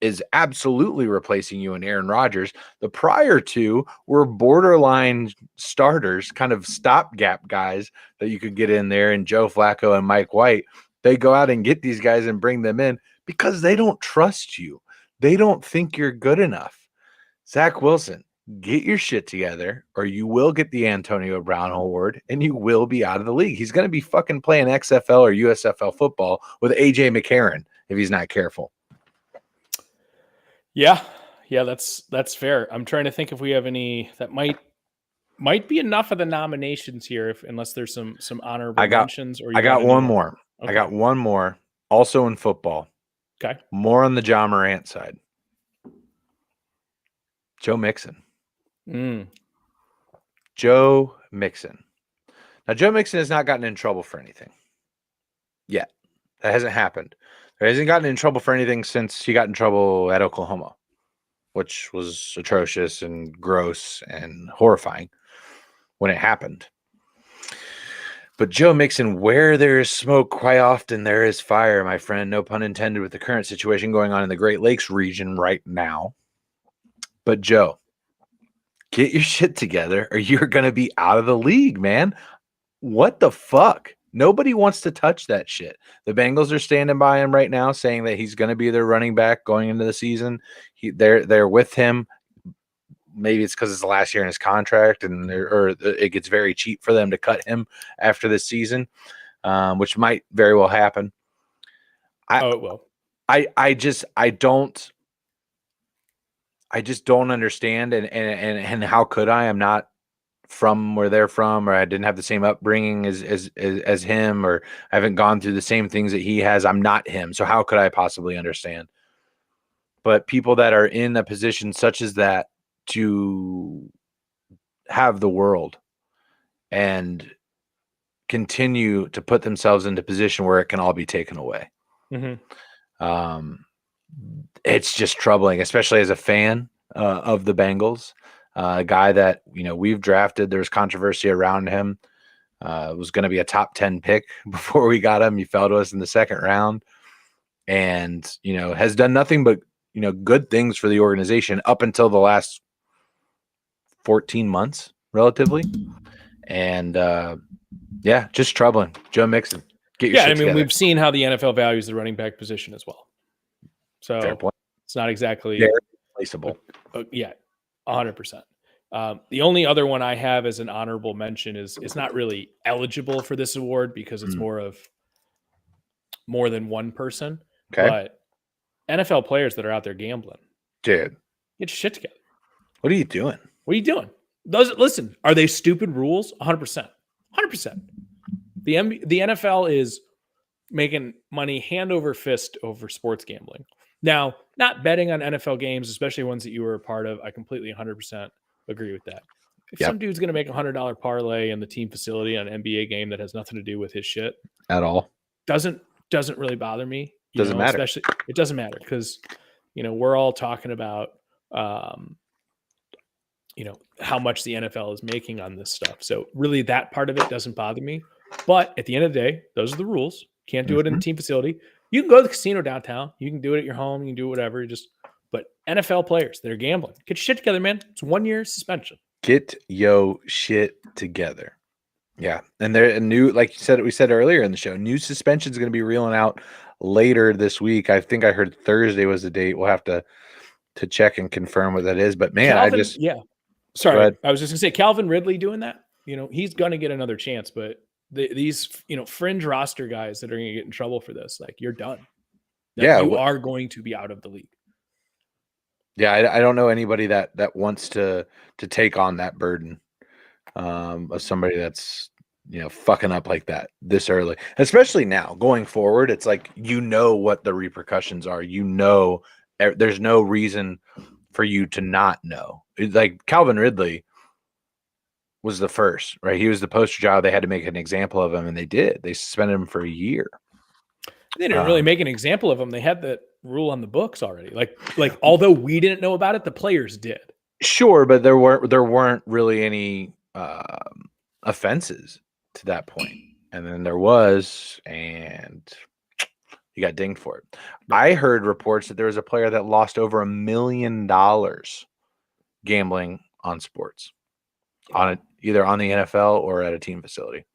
is absolutely replacing you in Aaron Rodgers. The prior 2 were borderline starters, kind of stopgap guys that you could get in there, and Joe Flacco and Mike White. They go out and get these guys and bring them in because they don't trust you. They don't think you're good enough. Zach Wilson, get your shit together or you will get the Antonio Brown Award and you will be out of the league. He's going to be fucking playing XFL or USFL football with AJ McCarron if he's not careful. Yeah, that's fair. I'm trying to think if we have any that might be enough of the nominations here, unless there's some honorable mentions. Or I got one more. Okay. I got one more, also in football. Okay, more on the John Morant side. Joe Mixon. Joe Mixon. Now, Joe Mixon has not gotten in trouble for anything yet. That hasn't happened. He hasn't gotten in trouble for anything since he got in trouble at Oklahoma, which was atrocious and gross and horrifying when it happened. But Joe Mixon, where there is smoke, quite often there is fire, my friend. No pun intended with the current situation going on in the Great Lakes region right now. But Joe, get your shit together or you're going to be out of the league, man. What the fuck? Nobody wants to touch that shit. The Bengals are standing by him right now, saying that he's going to be their running back going into the season. They're with him. Maybe it's because it's the last year in his contract, and it gets very cheap for them to cut him after this season, which might very well happen. It will. I just don't understand, and how could I? I'm not from where they're from, or I didn't have the same upbringing as him, or I haven't gone through the same things that he has. I'm not him, so how could I possibly understand? But people that are in a position such as that to have the world and continue to put themselves into a position where it can all be taken away. It's just troubling, especially as a fan of the Bengals. A guy that, we've drafted, there's controversy around him. Was going to be a top 10 pick before we got him. He fell to us in the second round and, has done nothing but, good things for the organization up until the last 14 months, relatively. And, just troubling. Joe Mixon, get your shit together. We've seen how the NFL values the running back position as well. So fair point. It's not exactly very replaceable. 100%. The only other one I have as an honorable mention is not really eligible for this award because it's more than one person. Okay. But NFL players that are out there gambling. Dude. Get your shit together. What are you doing? Listen, are they stupid rules? 100%. 100%. The NFL is making money hand over fist over sports gambling. Now, not betting on NFL games, especially ones that you were a part of, I completely 100% agree with that. If some dude's going to make $100 parlay in the team facility on an NBA game that has nothing to do with his shit at all, doesn't really bother me. Doesn't matter. Especially it doesn't matter because, we're all talking about, how much the NFL is making on this stuff. So really that part of it doesn't bother me. But at the end of the day, those are the rules. Can't do it in a team facility. You can go to the casino downtown. You can do it at your home. You can do whatever. But NFL players that are gambling, get your shit together, man. It's 1 year suspension. Get yo shit together. Yeah. And there a new, like you said, we said earlier in the show, new suspension is going to be reeling out later this week. I think I heard Thursday was the date. We'll have to check and confirm what that is. But man, Sorry, I was just gonna say Calvin Ridley doing that. He's gonna get another chance, but these fringe roster guys that are gonna get in trouble for this, like you're done. You are going to be out of the league. Yeah, I don't know anybody that wants to take on that burden of somebody that's fucking up like that this early, especially now going forward. It's like what the repercussions are. There's no reason for you to not know. Like Calvin Ridley was the first, right? He was the poster child. They had to make an example of him, and they did. They suspended him for a year. They didn't really make an example of him. They had the rule on the books already. Like although we didn't know about it, the players did. Sure, but there weren't really any offenses to that point. And then there was, and he got dinged for it. I heard reports that there was a player that lost over $1 million gambling on sports, either on the NFL or at a team facility.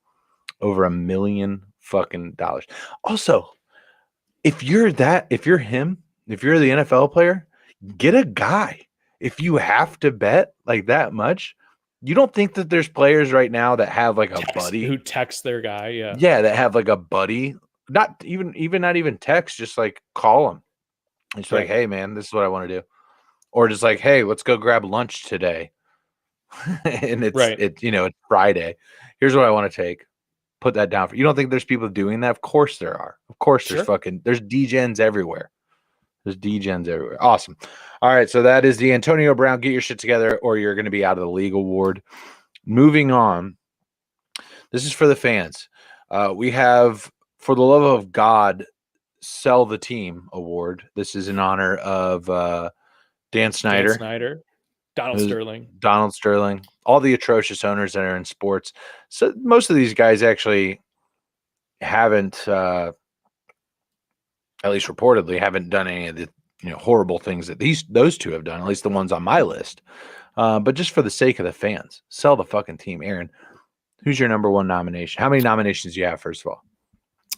Over $1 million fucking dollars. Also, if you're him, if you're the NFL player, get a guy. If you have to bet like that much, you don't think that there's players right now that have like a buddy who texts their guy? Yeah, that have like a buddy. Not even text, just like call them. It's like, hey man, this is what I want to do. Or just like, hey, let's go grab lunch today. And it's Friday. Here's what I want to take. Put that down for you. Don't think there's people doing that? Of course there are. Of course there's there's degens everywhere. There's degens everywhere. Awesome. All right, so that is the Antonio Brown get your shit together or you're going to be out of the league award. Moving on. This is for the fans. We have For the Love of God Sell the Team award. This is in honor of Dan Snyder. Donald Sterling, all the atrocious owners that are in sports. So most of these guys actually haven't, at least reportedly, haven't done any of the horrible things that those two have done. At least the ones on my list. But just for the sake of the fans, sell the fucking team. Aaron, who's your number one nomination? How many nominations do you have? First of all,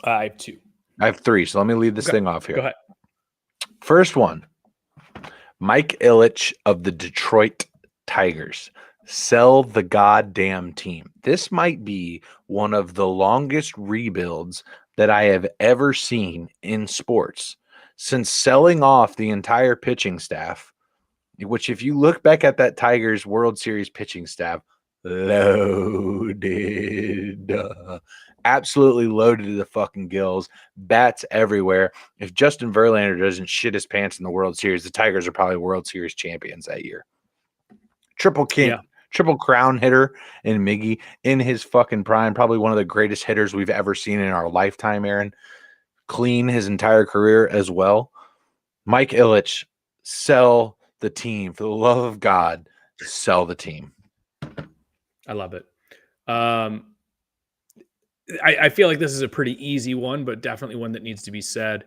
I have 2. I have 3. So let me lead this thing off here. Go ahead. First one. Mike Ilitch of the Detroit Tigers. Sell the goddamn team. This might be one of the longest rebuilds that I have ever seen in sports since selling off the entire pitching staff, which if you look back at that Tigers World Series pitching staff, loaded. Absolutely loaded to the fucking gills, bats everywhere. If Justin Verlander doesn't shit his pants in the World Series, the Tigers are probably World Series champions that year. Triple crown hitter in Miggy in his fucking prime, probably one of the greatest hitters we've ever seen in our lifetime, Aaron. Clean his entire career as well. Mike Ilitch, sell the team. For the love of God, sell the team. I love it. I feel like this is a pretty easy one, but definitely one that needs to be said.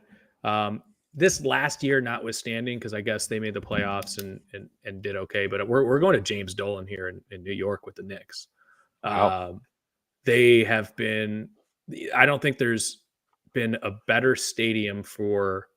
This last year, notwithstanding, because I guess they made the playoffs and did okay, but we're going to James Dolan here in New York with the Knicks. Wow. They have been. I don't think there's been a better stadium for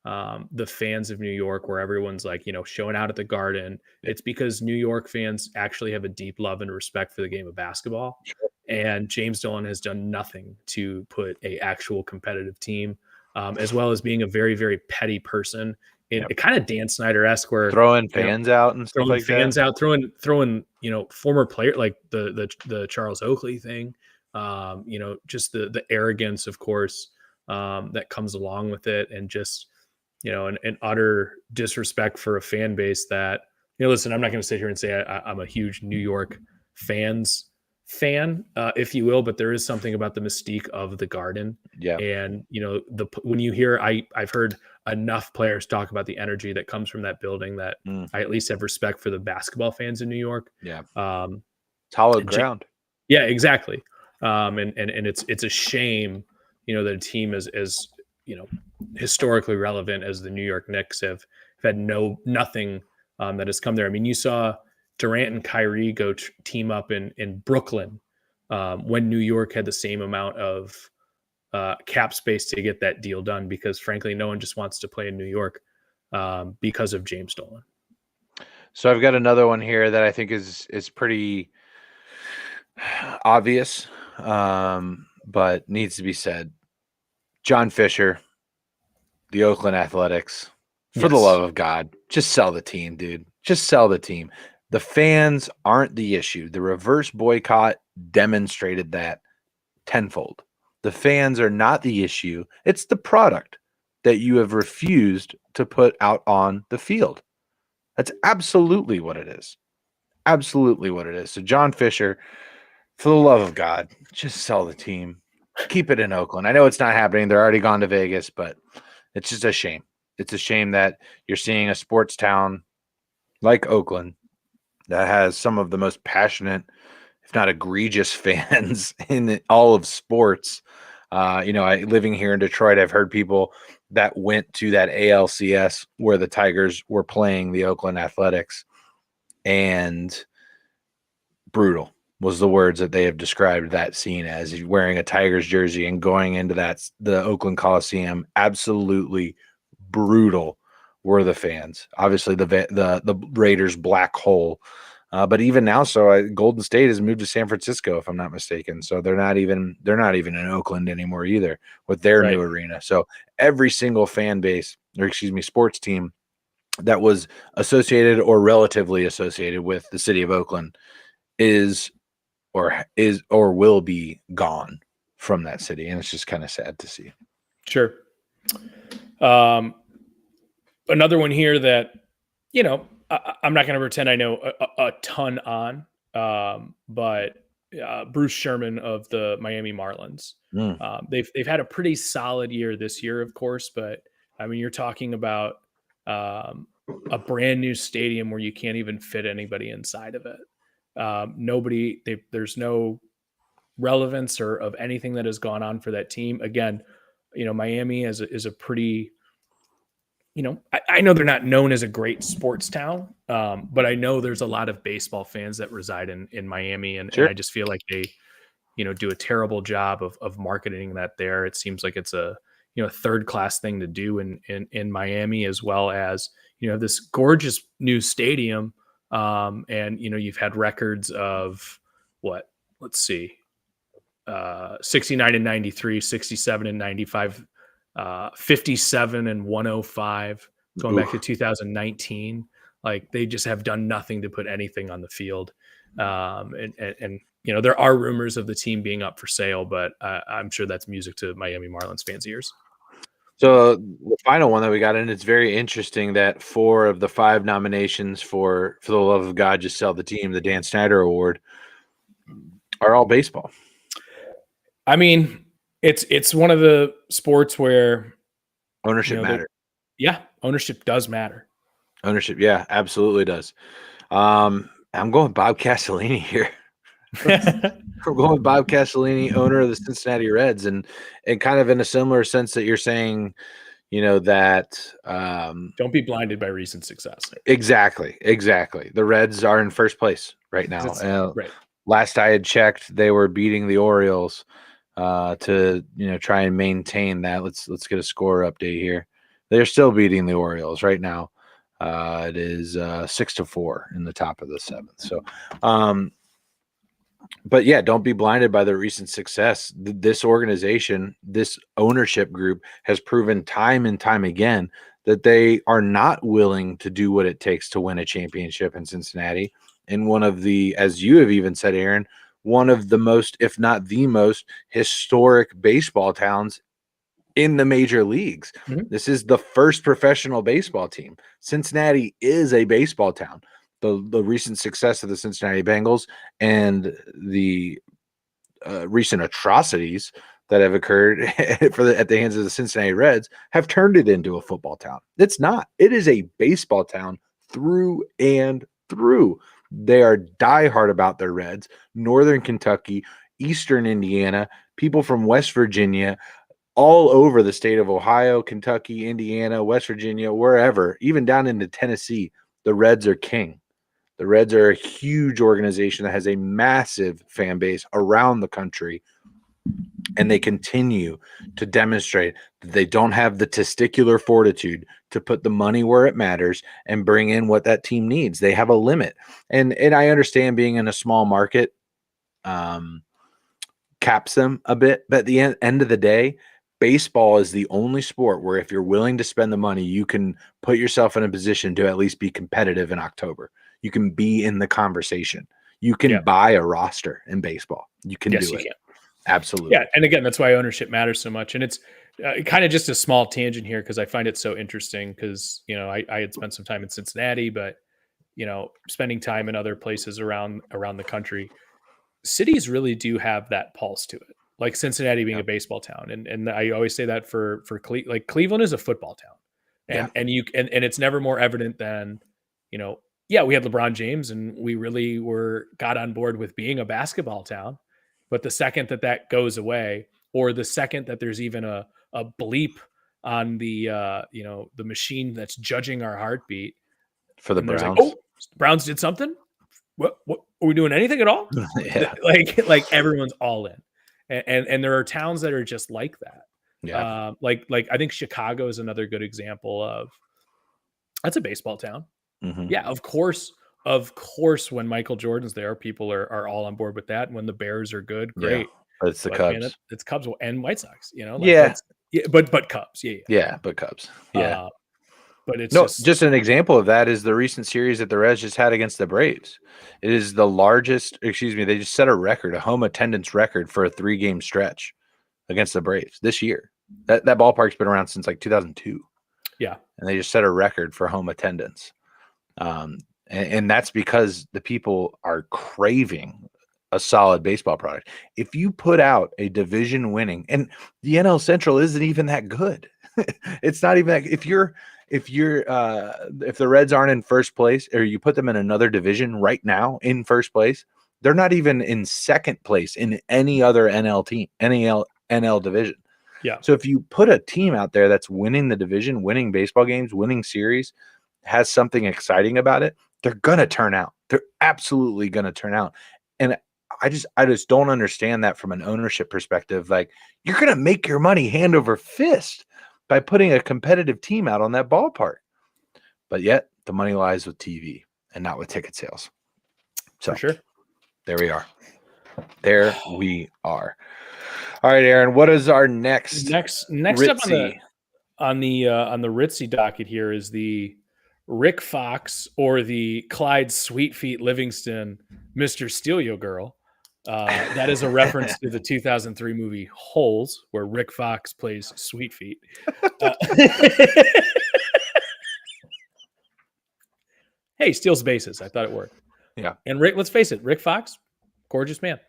the fans of New York, where everyone's like, showing out at the Garden. It's because New York fans actually have a deep love and respect for the game of basketball. Sure. And James Dolan has done nothing to put a actual competitive team, as well as being a very, very petty person. It kind of Dan Snyder-esque, where throwing fans out and stuff like that. Throwing former player like the Charles Oakley thing. Just the arrogance, of course, that comes along with it, and just an utter disrespect for a fan base that listen. I'm not going to sit here and say I'm a huge New York fans fan, if you will, but there is something about the mystique of the Garden. Yeah. And when you hear, I've heard enough players talk about the energy that comes from that building that I at least have respect for the basketball fans in New York. Yeah. Um, It's hallowed ground. Yeah, exactly. And it's a shame, that a team as historically relevant as the New York Knicks have had nothing that has come there. I mean, you saw Durant and Kyrie go team up in Brooklyn when New York had the same amount of cap space to get that deal done, because frankly, no one just wants to play in New York because of James Dolan. So I've got another one here that I think is pretty obvious, but needs to be said. John Fisher, the Oakland Athletics, for the love of God, just sell the team, dude. Just sell the team. The fans aren't the issue. The reverse boycott demonstrated that tenfold. The fans are not the issue. It's the product that you have refused to put out on the field. That's absolutely what it is. Absolutely what it is. So John Fisher, for the love of God, just sell the team. Keep it in Oakland. I know it's not happening. They're already gone to Vegas, but it's just a shame. It's a shame that you're seeing a sports town like Oakland that has some of the most passionate, if not egregious, fans in all of sports. Living here in Detroit, I've heard people that went to that ALCS where the Tigers were playing the Oakland Athletics, and brutal was the words that they have described that scene as. Wearing a Tigers jersey and going into the Oakland Coliseum. Absolutely brutal were the fans. Obviously the Raiders black hole. But even now, Golden State has moved to San Francisco, if I'm not mistaken. So they're not even in Oakland anymore either with their new arena. So every single fan base, sports team that was associated or relatively associated with the city of Oakland is or will be gone from that city, and it's just kind of sad to see. Sure. Another one here that I'm not going to pretend I know a ton on, but Bruce Sherman of the Miami Marlins. They've had a pretty solid year this year, of course, but I mean, you're talking about a brand new stadium where you can't even fit anybody inside of it. There's no relevance or of anything that has gone on for that team. Again, Miami is a pretty, I know they're not known as a great sports town, but I know there's a lot of baseball fans that reside in Miami, and I just feel like they, do a terrible job of marketing that there. It seems like it's a third class thing to do in Miami, as well as this gorgeous new stadium, and you've had records of what, let's see, 69 and 93, 67 and 95, 57 and 105 going back to 2019. Like, they just have done nothing to put anything on the field. And there are rumors of the team being up for sale, but I'm sure that's music to Miami Marlins fans' ears. So the final one that we got in, it's very interesting that 4 of the 5 nominations for the love of God, just sell the team, the Dan Snyder Award, are all baseball. I mean, it's one of the sports where ownership matters. Yeah, ownership does matter. Ownership, yeah, absolutely does. I'm going Bob Castellini here. I'm going Bob Castellini, owner of the Cincinnati Reds, and kind of in a similar sense that you're saying, that don't be blinded by recent success. Exactly. The Reds are in first place right now. Right. Last I had checked, they were beating the Orioles to try and maintain that. Let's get a score update here. They're still beating the Orioles right now. It is 6-4 in the top of the 7th. So, but yeah, don't be blinded by the recent success. This organization, this ownership group, has proven time and time again that they are not willing to do what it takes to win a championship in Cincinnati. And one of the, as you have even said, Aaron, one of the most, if not the most, historic baseball towns in the major leagues. Mm-hmm. This is the first professional baseball team. Cincinnati is a baseball town. the recent success of the Cincinnati Bengals and the recent atrocities that have occurred at the hands of the Cincinnati Reds have turned it into a football town. It's not. It is a baseball town through and through. They are diehard about their Reds. Northern Kentucky, Eastern Indiana, people from West Virginia, all over the state of Ohio, Kentucky, Indiana, West Virginia, wherever, even down into Tennessee, the Reds are king. The Reds are a huge organization that has a massive fan base around the country, and they continue to demonstrate that they don't have the testicular fortitude to put the money where it matters and bring in what that team needs. They have a limit. And I understand being in a small market caps them a bit, but at the end of the day, baseball is the only sport where if you're willing to spend the money, you can put yourself in a position to at least be competitive in October. You can be in the conversation. You can buy a roster in baseball. You can do it. Can. Absolutely. Yeah. And again, that's why ownership matters so much. And it's kind of just a small tangent here because I find it so interesting because, I had spent some time in Cincinnati, but, spending time in other places around the country, cities really do have that pulse to it. Like Cincinnati being a baseball town. And I always say that for Cleveland is a football town. And it's never more evident than, we had LeBron James and we really got on board with being a basketball town. But the second that goes away, or the second that there's even a bleep on the the machine that's judging our heartbeat for the Browns, like, oh, Browns did something. What are we doing anything at all? Yeah. Like everyone's all in, and there are towns that are just like that. Yeah. Like I think Chicago is another good example of that's a baseball town. Mm-hmm. Yeah, of course, when Michael Jordan's there, people are all on board with that. And when the Bears are good, great. Yeah, but it's the Cubs. Man, it's Cubs and White Sox, but Cubs. Yeah, but Cubs. Yeah. But it's just an example of that is the recent series that the Reds just had against the Braves. It is the largest, they just set a record, a home attendance record for a 3-game stretch against the Braves this year. That ballpark's been around since like 2002. Yeah. And they just set a record for home attendance. And that's because the people are craving a solid baseball product. If you put out a division winning, and the NL Central isn't even that good. It's not even that, if the Reds aren't in first place, or you put them in another division right now in first place, they're not even in second place in any other NL division. Yeah. So if you put a team out there that's winning the division, winning baseball games, winning series, has something exciting about it, they're going to turn out. They're absolutely going to turn out. And I just don't understand that from an ownership perspective. Like, you're going to make your money hand over fist by putting a competitive team out on that ballpark. But yet the money lies with TV and not with ticket sales. So for sure. There we are. All right, Aaron, what is our next up on the Ritzy docket here is the Rick Fox or the Clyde Sweetfeet Livingston, Mr. Steal Your Girl. That is a reference to the 2003 movie Holes, where Rick Fox plays Sweetfeet. Hey, steals bases. I thought it worked. Yeah. And Rick, let's face it, Rick Fox, gorgeous man.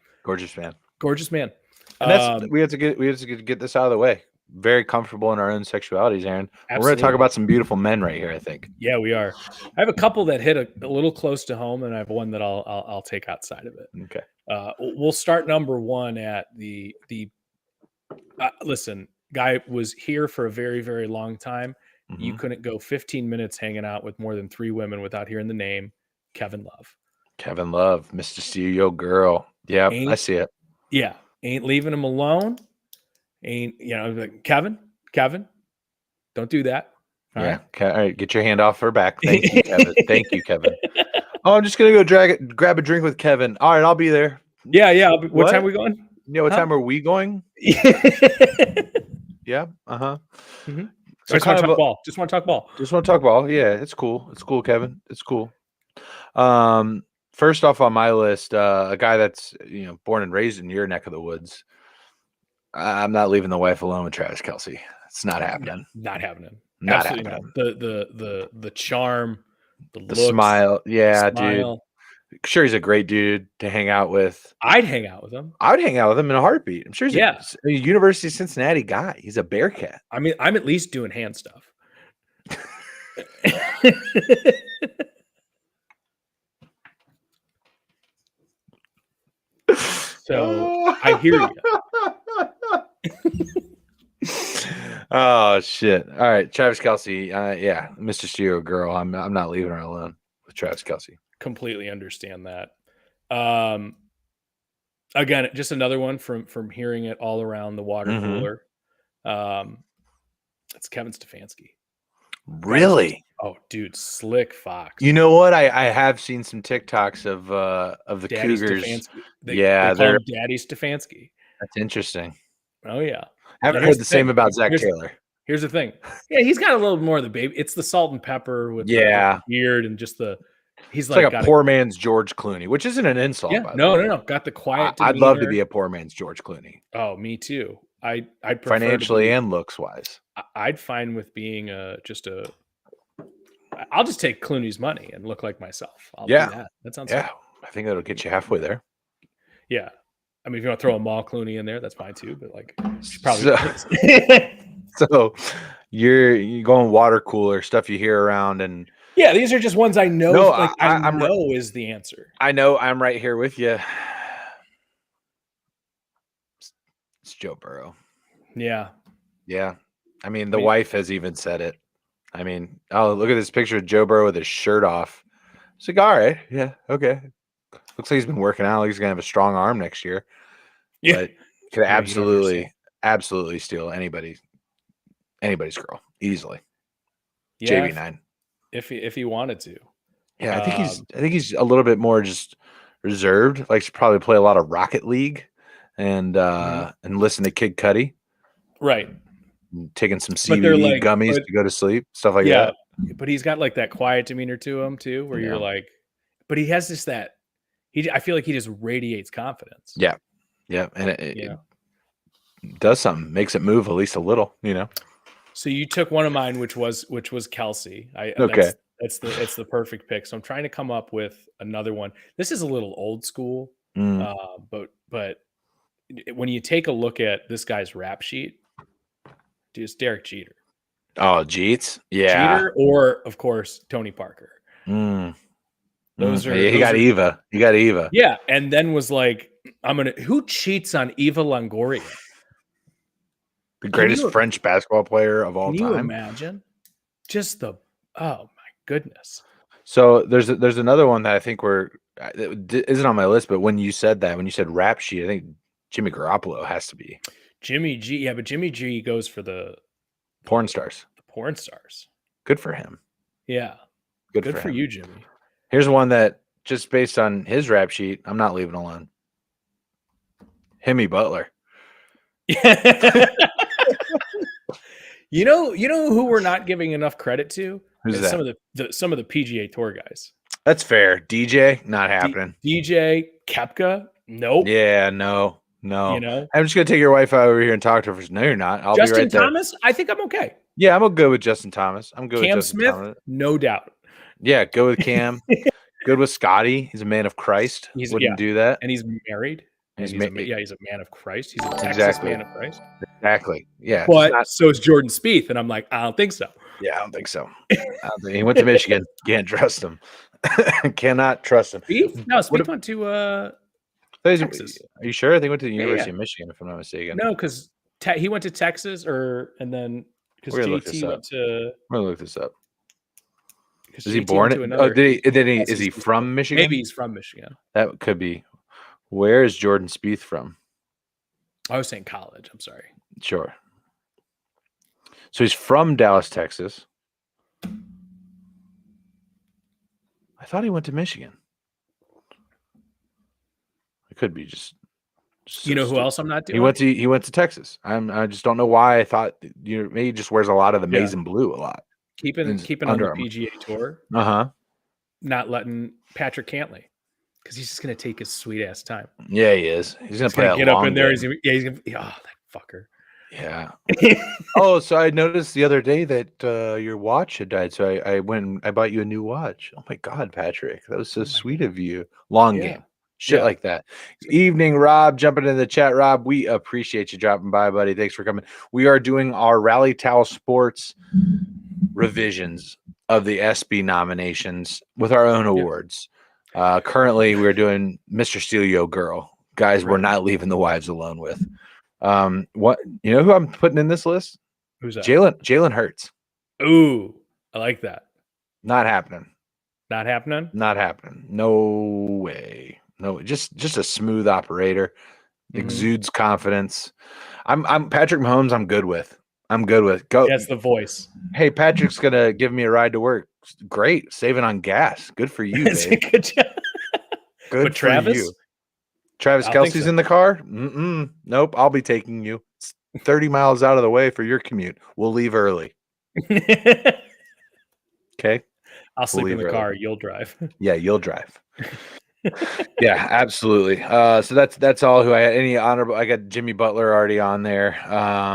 And we have to get this out of the way. Very comfortable in our own sexualities, Aaron. Absolutely. We're going to talk about some beautiful men right here, I think. Yeah, we are. I have a couple that hit a little close to home, and I have one that I'll take outside of it. Okay. We'll start number one at the listen, guy was here for a very, very long time. Mm-hmm. You couldn't go 15 minutes hanging out with more than 3 women without hearing the name Kevin Love. Kevin Love, Mr. Steal Your Girl. Yeah, I see it. Yeah. Ain't leaving him alone. Kevin, don't do that. All right. All right, get your hand off her back. Thank you, Kevin. Thank you, Kevin. Oh, I'm just gonna go grab a drink with Kevin. All right, I'll be there. Yeah. What time are we going? Yeah, what time are we going? Yeah. Mm-hmm. So just want to talk ball. Just want to talk ball. Yeah, it's cool. It's cool, Kevin. It's cool. First off on my list, a guy that's born and raised in your neck of the woods. I'm not leaving the wife alone with Travis Kelce. It's not happening. Not happening. Not Absolutely happening. Not. The charm, The The looks, smile. Yeah, dude. smile. Sure, he's a great dude to hang out with. I'd hang out with him. I would hang out with him in a heartbeat. I'm sure he's Yeah. a University of Cincinnati guy. He's a Bearcat. I mean, I'm at least doing hand stuff. So I hear you. Oh shit! All right, Travis Kelce. Yeah, Mr. Steel girl. I'm not leaving her alone with Travis Kelce. Completely understand that. Again, just another one from hearing it all around the water cooler. It's Kevin Stefanski. Really? Dude, slick fox. You know what? I have seen some TikToks of the Daddy Cougars. Stefanski. They Yeah, call him Daddy Stefanski. that's interesting. Oh yeah. Haven't Here's heard the same about Zach Taylor. Here's the thing. Yeah, he's got a little more of the baby. It's the salt and pepper with the beard and just the. He's it's like a poor man's George Clooney, which isn't an insult. Yeah, by the way. no. Got the quiet. I'd love to be a poor man's George Clooney. Oh, me too. I'd prefer financially and looks wise. I'd fine with being just a. I'll just take Clooney's money and look like myself. I'll do that. That sounds fun. I think that'll get you halfway there. Yeah. I mean, if you want to throw a mall Clooney in there, that's fine too. But like, probably. So you're going water cooler stuff you hear around, and yeah, these are just ones I know. No, like I know is the answer. I know. I'm right here with you. It's Joe Burrow. Yeah. I mean, the wife has even said it. I mean, oh, look at this picture of Joe Burrow with his shirt off. It's like, all right, yeah, okay. Looks like he's been working out. Like he's gonna have a strong arm next year. Yeah, but could absolutely steal anybody's girl easily. Yeah, JV9. If he wanted to. Yeah, I think he's a little bit more just reserved. Likes to probably play a lot of Rocket League and listen to Kid Cudi. Right. Taking some CBD gummies to go to sleep, stuff like that. But he's got like that quiet demeanor to him too, where you're like, but he has just that. I feel like he just radiates confidence. Yeah, and it does something, makes it move at least a little, you know. So you took one of mine, which was Kelce. Okay, it's the perfect pick. So I'm trying to come up with another one. This is a little old school, but when you take a look at this guy's rap sheet. Dude, it's Derek Jeter. Oh, Jeets? Yeah. Jeter or, of course, Tony Parker. Those are he got Eva. You got Eva. Yeah, and then was like, who cheats on Eva Longoria? The greatest French basketball player of all time. Can you imagine? Just oh my goodness. So there's another one that I think isn't on my list, but when you said rap sheet, I think Jimmy Garoppolo has to be. Jimmy G, yeah, but Jimmy G goes for the porn stars. The porn stars. Good for him. Yeah. Good for you, Jimmy. Here's one that just based on his rap sheet, I'm not leaving alone. Hemi Butler. You know who we're not giving enough credit to? Who's that? Some of the PGA Tour guys. That's fair. DJ, not happening. DJ Koepka, nope. Yeah, no. You know, I'm just gonna take your wife out over here and talk to her. No, you're not. I'll Justin be right there. Thomas, I think I'm okay. Yeah, I'm good with Justin Thomas. I'm good Cam with Justin Smith, Thomas. no doubt. Yeah, go with Cam. Good with Scotty. He's a man of Christ. Wouldn't do that. And he's married. He's a man of Christ. He's a Texas man of Christ. Exactly. Yeah. But so is Jordan Spieth, and I'm like, I don't think so. Yeah, I don't think so. He went to Michigan. Can't trust him. Cannot trust him. Spieth went to Texas. Are you sure? I think he went to the University of Michigan, if I'm not mistaken. No, because he went to Texas, and then because JT went to. We're gonna look this up. Is JT he born? Is he from Michigan? Maybe he's from Michigan. That could be. Where is Jordan Spieth from? I was saying college. I'm sorry. Sure. So he's from Dallas, Texas. I thought he went to Michigan. It could be just you know who else I'm not doing? He went to Texas. I just don't know why I thought maybe he just wears a lot of the maize and blue a lot. Keeping on the PGA Tour. Not letting Patrick Cantlay. Because he's just going to take his sweet ass time. Yeah, he is. He's going to play get up in there. He's gonna, that fucker. Yeah. Oh, so I noticed the other day that your watch had died. So I went and I bought you a new watch. Oh my God, Patrick. That was so Oh my sweet God. of you. Long Yeah. game. Shit Yeah. like that. Evening, Rob. Jumping in the chat, Rob. We appreciate you dropping by, buddy. Thanks for coming. We are doing our Rally Towel Sports revisions of the ESPY nominations with our own Yeah. awards. Currently, we're doing Mr. Steal Yo Girl. Guys, we're Right. not leaving the wives alone with. What you know who I'm putting in this list? Who's that? Jalen Hurts. Ooh, I like that. Not happening. Not happening. Not happening. No way. No, just a smooth operator. Mm-hmm. Exudes confidence. I'm Patrick Mahomes. I'm good with. I'm good with. Go. That's the voice. Hey, Patrick's gonna give me a ride to work. Great, saving on gas. Good for you, It's a babe. good job. Good But for Travis, you. Travis I don't think Kelsey's so. in the car. Nope. I'll be taking you. It's 30 miles out of the way for your commute. We'll leave early. Okay. I'll We'll sleep in leave the early. car. You'll drive. Yeah, you'll drive. Yeah, absolutely. So that's all who I had. Any honorable? I got Jimmy Butler already on there.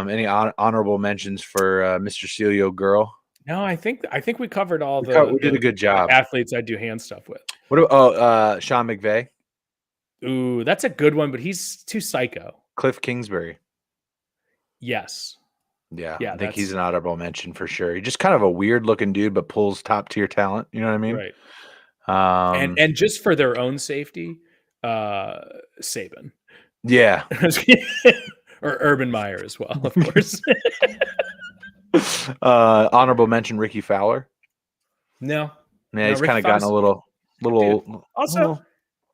Any honorable mentions for Mr. Celio Girl? No, I think we covered all We did a good the job. athletes I do hand stuff with. What about Sean McVay, Ooh, that's a good one, but he's too psycho. Cliff Kingsbury? Yes. Yeah, Yeah, I think he's that's an honorable mention for sure. He's just kind of a weird looking dude, but pulls top tier talent. You know what I mean? right. Um, And just for their own safety, Saban. yeah. Or Urban Meyer as well, of course. Honorable mention Ricky Fowler. No. Yeah, No, he's Ricky kind of gotten a Fowler's good dude. Also, little.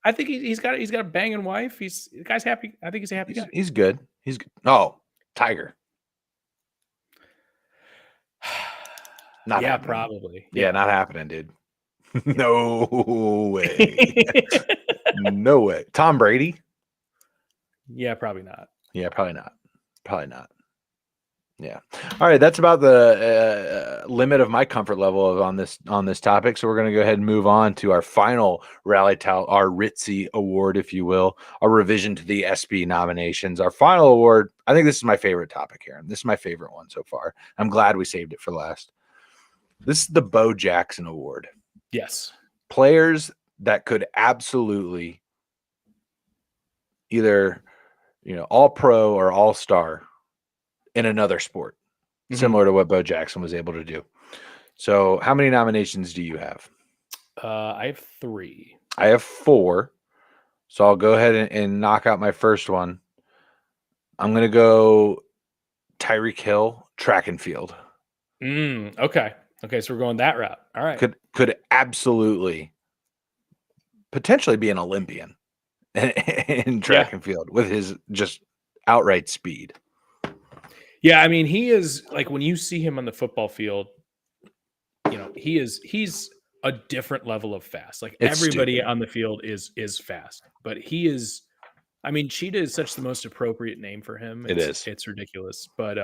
I think he's got a banging wife. The guy's happy. I think he's a happy guy. He's good. He's good. Oh, Tiger. Not Yeah, happening. probably. Yeah, Yeah. not happening, dude. No way. No way. Tom Brady? Yeah, probably not. Yeah, probably not. Probably not. Yeah. All right, that's about the limit of my comfort level on this topic. So we're going to go ahead and move on to our final our Ritzy Award, if you will, a revision to the ESPY nominations. Our final award. I think this is my favorite topic here. This is my favorite one so far. I'm glad we saved it for last. This is the Bo Jackson Award. Yes. Players that could absolutely either, all pro or all star in another sport, similar to what Bo Jackson was able to do. So how many nominations do you have? I have 3. I have 4. So I'll go ahead and knock out my first one. I'm going to go Tyreek Hill, track and field. Okay. Okay, so we're going that route. All right. Could absolutely potentially be an Olympian in track and field with his just outright speed. Yeah, I mean, he is like when you see him on the football field, he's a different level of fast. Like It's everybody stupid. on the field is fast, but he is. I mean, Cheetah is such the most appropriate name for him. It's ridiculous, but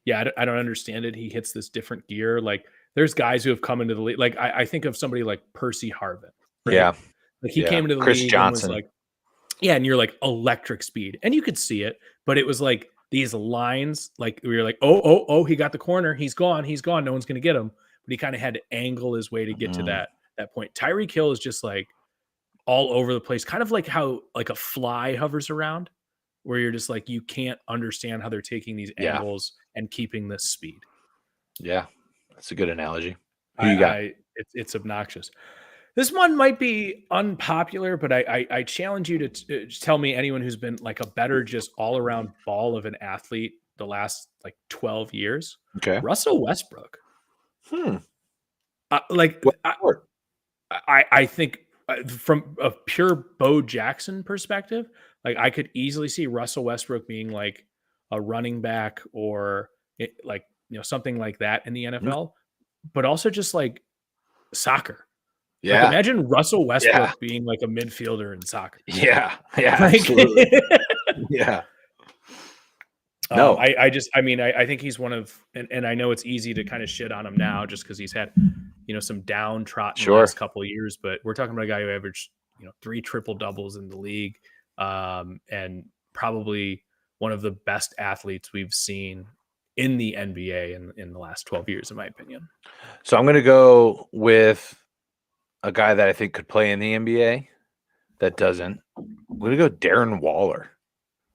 yeah, I don't understand it. He hits this different gear. Like there's guys who have come into the league. Like I think of somebody like Percy Harvin, right? Yeah. Like he Yeah. came into the Chris league and was Johnson. like, yeah, and you're like electric speed, and you could see it, but it was like these lines, like we were like, oh, he got the corner, he's gone, no one's gonna get him. But he kind of had to angle his way to get to that point. Tyreek Hill is just like all over the place, kind of like how like a fly hovers around, where you're just like you can't understand how they're taking these angles and keeping this speed. Yeah, that's a good analogy. Who you got? It's obnoxious. This one might be unpopular, but I challenge you to tell me anyone who's been like a better just all around ball of an athlete the last like 12 years. Okay. Russell Westbrook. What sport? I think from a pure Bo Jackson perspective, like I could easily see Russell Westbrook being like a running back or something like that in the NFL, but also just like soccer. Yeah. Like imagine Russell Westbrook being like a midfielder in soccer. Yeah. Yeah. Like, Absolutely. Yeah. No. I think he's one of, and I know it's easy to kind of shit on him now just because he's had, some downtrodden last couple of years, but we're talking about a guy who averaged, 3 triple doubles in the league, and probably one of the best athletes we've seen in the NBA in the last 12 years, in my opinion. So I'm going to go with a guy that I think could play in the NBA that doesn't. I'm going to go Darren Waller.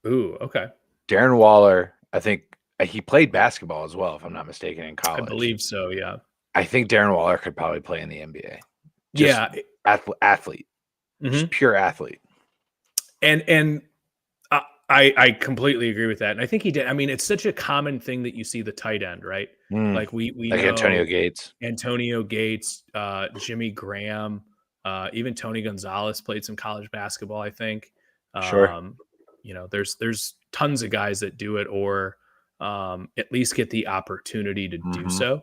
Ooh, okay. Darren Waller, I think he played basketball as well, if I'm not mistaken, in college. I believe so, yeah. I think Darren Waller could probably play in the NBA. Yeah. Athlete. Just pure athlete. And I completely agree with that. And I think he did. I mean, it's such a common thing that you see the tight end, right? Like we like know Antonio Gates, Jimmy Graham, even Tony Gonzalez played some college basketball, I think. Sure. You know, there's tons of guys that do it or at least get the opportunity to do so.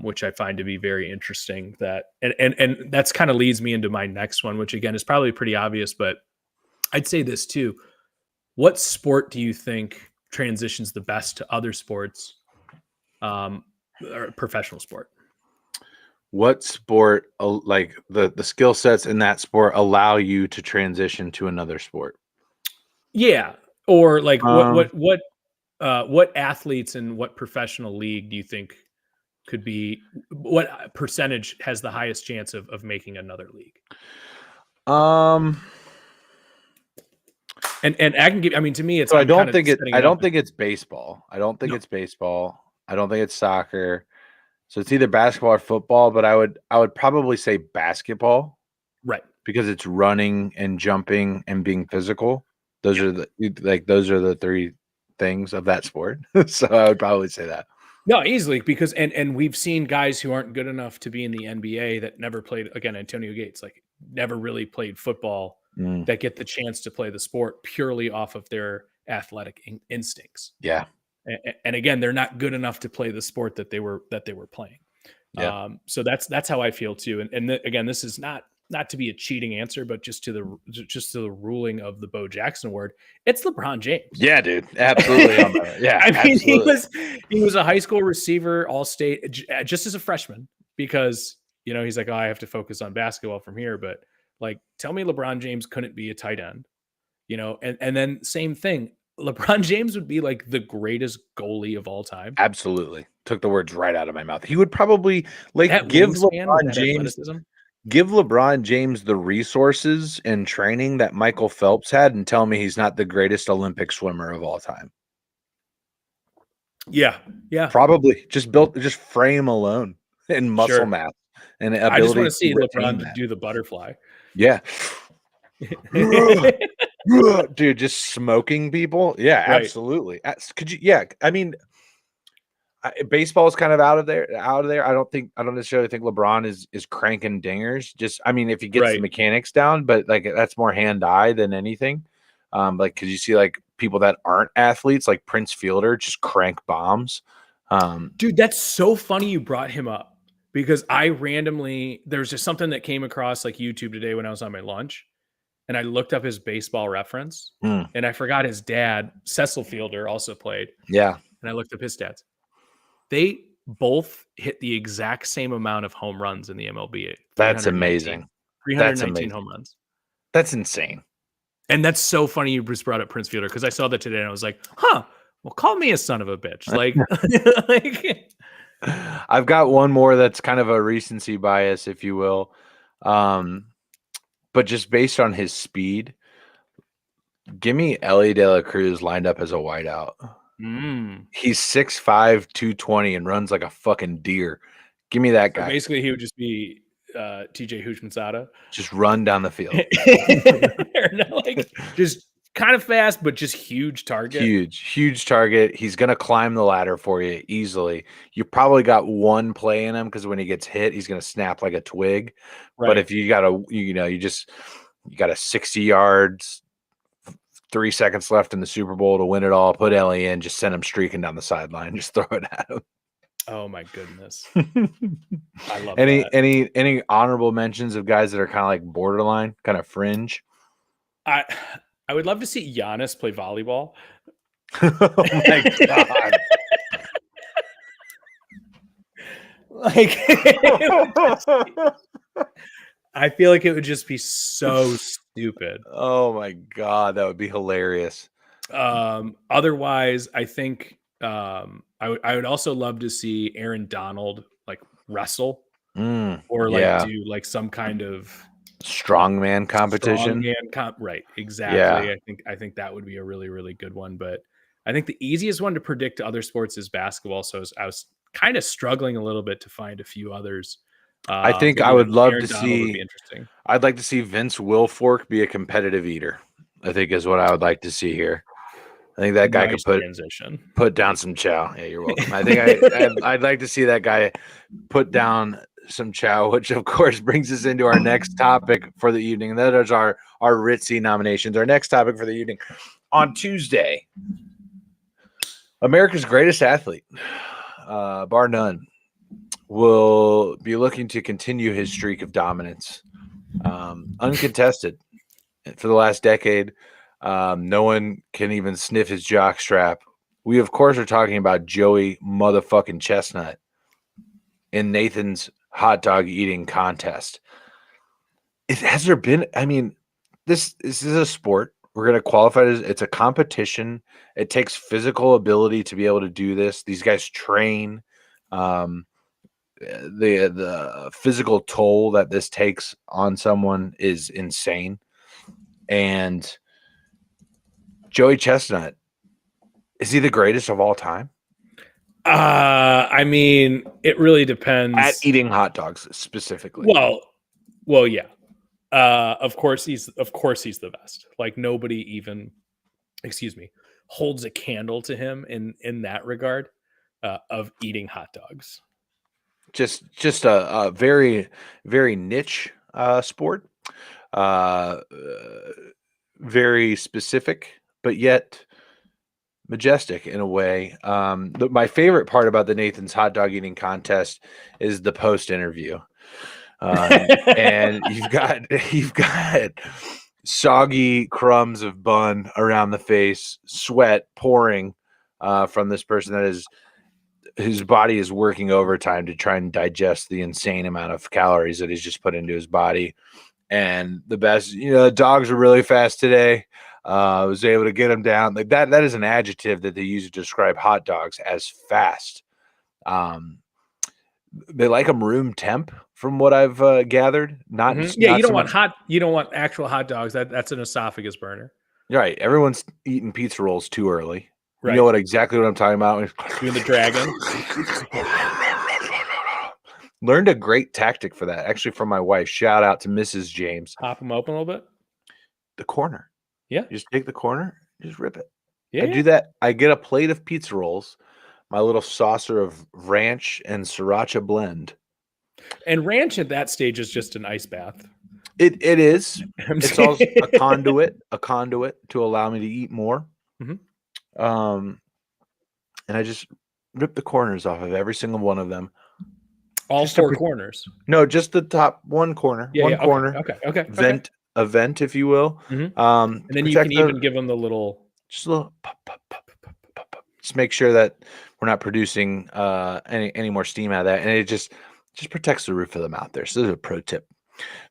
Which I find to be very interesting. That and that's kind of leads me into my next one, which again is probably pretty obvious, but I'd say this too. What sport do you think transitions the best to other sports, or professional sport? What sport, like the skill sets in that sport, allow you to transition to another sport? Yeah, or like what athletes in what professional league do you think could be? What percentage has the highest chance of making another league? And I can give. I mean, to me, it's. So I don't think it's baseball. I don't think it's baseball. I don't think it's soccer. So it's either basketball or football. But I would probably say basketball, right? Because it's running and jumping and being physical. Those are the three things of that sport. So I would probably say that. No, easily, because and we've seen guys who aren't good enough to be in the NBA that never played. Again, Antonio Gates, like never really played football. That get the chance to play the sport purely off of their athletic instincts. Yeah. And again, they're not good enough to play the sport that they were playing. Yeah. So that's how I feel too. And again, this is not to be a cheating answer, but just to the ruling of the Bo Jackson award. It's LeBron James. Yeah, dude. Absolutely. Yeah. I mean, absolutely. he was a high school receiver, all state, just as a freshman, because he's like, oh, I have to focus on basketball from here. But like, tell me LeBron James couldn't be a tight end, and then same thing. LeBron James would be like the greatest goalie of all time. Absolutely. Took the words right out of my mouth. He would probably give LeBron James the resources and training that Michael Phelps had and tell me he's not the greatest Olympic swimmer of all time. Yeah. Yeah. Probably just frame alone and muscle mass and ability. I just want to see LeBron do the butterfly. Yeah. Dude, just smoking people. Yeah, right. Absolutely. Could you? Yeah. I mean, baseball is kind of out of there. I don't necessarily think LeBron is cranking dingers. Just, I mean, if he gets the mechanics down, but like that's more hand-eye than anything. Like, cause you see like people that aren't athletes, like Prince Fielder, just crank bombs. Dude, that's so funny you brought him up because there's just something that came across like YouTube today when I was on my lunch. And I looked up his baseball reference, and I forgot his dad, Cecil Fielder, also played. Yeah. And I looked up his stats. They both hit the exact same amount of home runs in the MLB. That's amazing. 319 home runs. That's insane. And that's so funny you just brought up Prince Fielder because I saw that today and I was like, huh, well, call me a son of a bitch. Like, I've got one more that's kind of a recency bias, if you will. But just based on his speed, give me Ellie De La Cruz lined up as a wideout. He's 6'5", 220 and runs like a fucking deer. Give me that guy. So basically, he would just be TJ Houshmandzadeh. Just run down the field. Just kind of fast, but just huge target. Huge target. He's going to climb the ladder for you easily. You probably got one play in him because when he gets hit, he's going to snap like a twig. Right. But if you got you got 60 yards, 3 seconds left in the Super Bowl to win it all, put Ellie in, just send him streaking down the sideline, just throw it at him. Oh my goodness. I love that. Any honorable mentions of guys that are kind of like borderline, kind of fringe? I would love to see Giannis play volleyball. Oh my God. I feel like it would just be so stupid. Oh my God, that would be hilarious. Otherwise, I think I would also love to see Aaron Donald like wrestle or like Yeah. do like some kind of Strongman competition. strongman right, exactly. Yeah. I think that would be a really, really good one. But I think the easiest one to predict to other sports is basketball. So I was kind of struggling a little bit to find a few others. I think But I yeah, would love Aaron to Donald would be see. interesting. I'd like to see Vince Wilfork be a competitive eater. I think is what I would like to see here. I think that guy could Nice transition. put down some chow. Yeah, you're welcome. I think I'd like to see that guy put down some chow, which of course brings us into our next topic for the evening. And that is our Ritzy nominations. Our next topic for the evening on Tuesday, America's greatest athlete, bar none, will be looking to continue his streak of dominance, uncontested for the last decade. No one can even sniff his jock strap. We, of course, are talking about Joey motherfucking Chestnut in Nathan's hot dog eating contest. Has there been, I mean, this is a sport. We're going to qualify it as it's a competition. It takes physical ability to be able to do this. These guys train. The physical toll that this takes on someone is insane. And Joey Chestnut, is he the greatest of all time? I mean, it really depends. At eating hot dogs specifically. Well, yeah. Of course he's the best. Like nobody even, holds a candle to him in that regard of eating hot dogs. Just a very, very niche sport. Very specific, but yet majestic in a way. My favorite part about the Nathan's hot dog eating contest is the post interview. And you've got soggy crumbs of bun around the face, sweat pouring from this person that is his body is working overtime to try and digest the insane amount of calories that he's just put into his body. And the best, the dogs are really fast today. I was able to get them down like that. That is an adjective that they use to describe hot dogs as fast. They like them room temp, from what I've gathered. Not you don't so want much. you don't want actual hot dogs. That's an esophagus burner. Right. Everyone's eating pizza rolls too early. Right. You know exactly what I'm talking about. Doing the dragon. Learned a great tactic for that, actually, from my wife. Shout out to Mrs. James. Pop them open a little bit. The corner. Yeah. You just take the corner, just rip it. Yeah. I do that. I get a plate of pizza rolls, my little saucer of ranch and sriracha blend. And ranch at that stage is just an ice bath. It is. It's also a conduit to allow me to eat more. And I just rip the corners off of every single one of them. All just 4 corners. No, just the top one corner. Yeah, corner. Okay. A vent, if you will. And then you can even give them the little, just a little pop. Just make sure that we're not producing any more steam out of that, and it just protects the roof of the mouth there. So this is a pro tip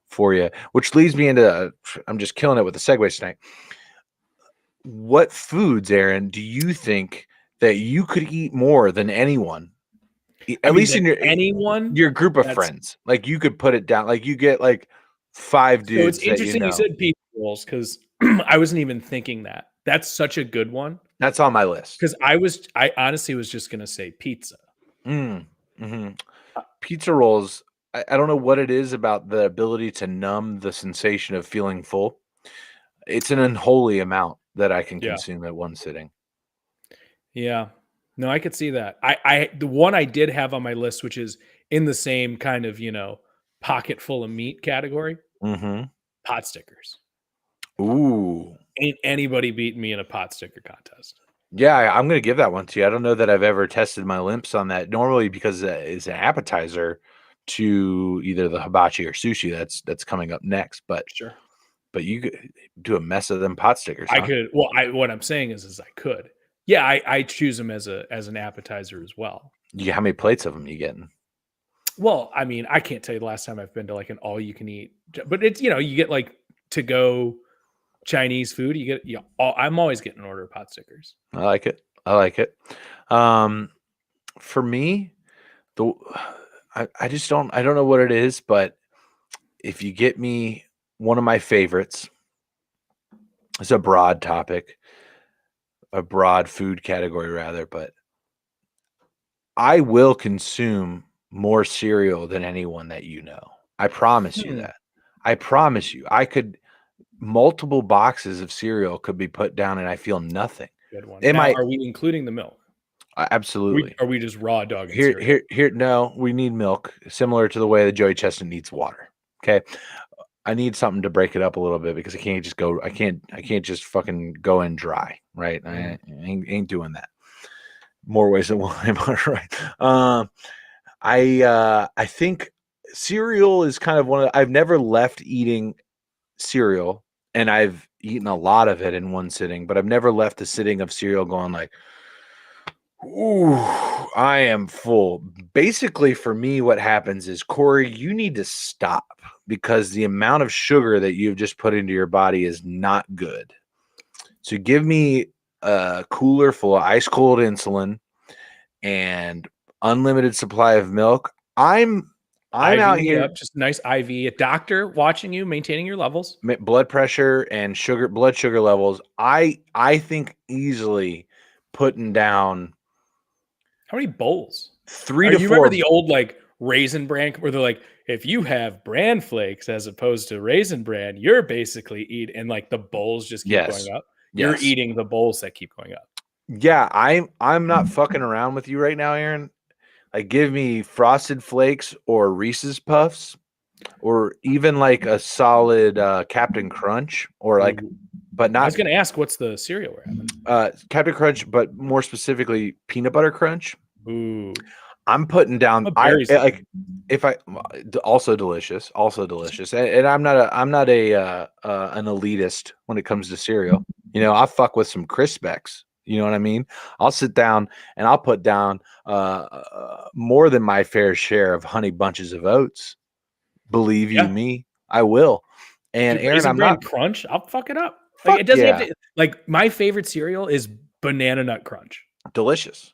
for you, which leads me into I'm just killing it with the segues tonight. What foods, Aaron, do you think that you could eat more than anyone? At least in your group of friends, like you could put it down, like you get like 5 dudes. So it's interesting you said pizza rolls because I wasn't even thinking that. That's such a good one. That's on my list because I honestly was just gonna say pizza. Pizza rolls. I don't know what it is about the ability to numb the sensation of feeling full. It's an unholy amount that I can consume at one sitting. Yeah. No, I could see that. The one I did have on my list, which is in the same kind of, pocket full of meat category, pot stickers. Ooh. Ain't anybody beating me in a pot sticker contest. Yeah, I'm going to give that one to you. I don't know that I've ever tested my limps on that. Normally, because it's an appetizer to either the hibachi or sushi that's coming up next. But sure. But you could do a mess of them pot stickers. I could. Well, what I'm saying is I could. Yeah, I choose them as an appetizer as well. How many plates of them you getting? Well, I mean, I can't tell you the last time I've been to like an all you can eat, but it's you get like to go Chinese food, you get I'm always getting an order of pot stickers. I like it. For me, I just don't know what it is, but if you get me one of my favorites, it's a broad topic, a broad food category rather, but I will consume more cereal than anyone that you know. I promise you that. I promise you. Multiple boxes of cereal could be put down and I feel nothing. Good one. Now, are we including the milk? Absolutely. Are we just raw dogging cereal? Here. No, we need milk, similar to the way that Joey Chestnut needs water. Okay. I need something to break it up a little bit because I can't just fucking go in dry. Right. I ain't doing that. More ways than one. Right. I think cereal is kind of I've never left eating cereal, and I've eaten a lot of it in one sitting, but I've never left a sitting of cereal going like, ooh, I am full. Basically, for me, what happens is, Corey, you need to stop because the amount of sugar that you've just put into your body is not good. So give me a cooler full of ice cold insulin and unlimited supply of milk. I'm out here, just nice IV, a doctor watching you, maintaining your levels, blood pressure and blood sugar levels. I think easily putting down. How many bowls? 3 to 4. You remember the old like Raisin Bran where they're like, if you have bran flakes as opposed to Raisin Bran, you're basically eating, and like the bowls just keep going up. You're eating the bowls that keep going up. Yeah, I'm not fucking around with you right now, Aaron. Like, give me Frosted Flakes or Reese's Puffs, or even like a solid Captain Crunch, or like, but not. I was going to ask, what's the cereal we're having? Captain Crunch, but more specifically, Peanut Butter Crunch. Ooh, I'm putting down. Also delicious, and I'm not an elitist when it comes to cereal. You know, I fuck with some Crispecks. You know what I mean? I'll sit down and I'll put down more than my fair share of Honey Bunches of Oats. Believe you me, I will. And dude, Aaron, I'm not Crunch. I'll fuck it up. Like, it doesn't have to. Like, my favorite cereal is Banana Nut Crunch. Delicious.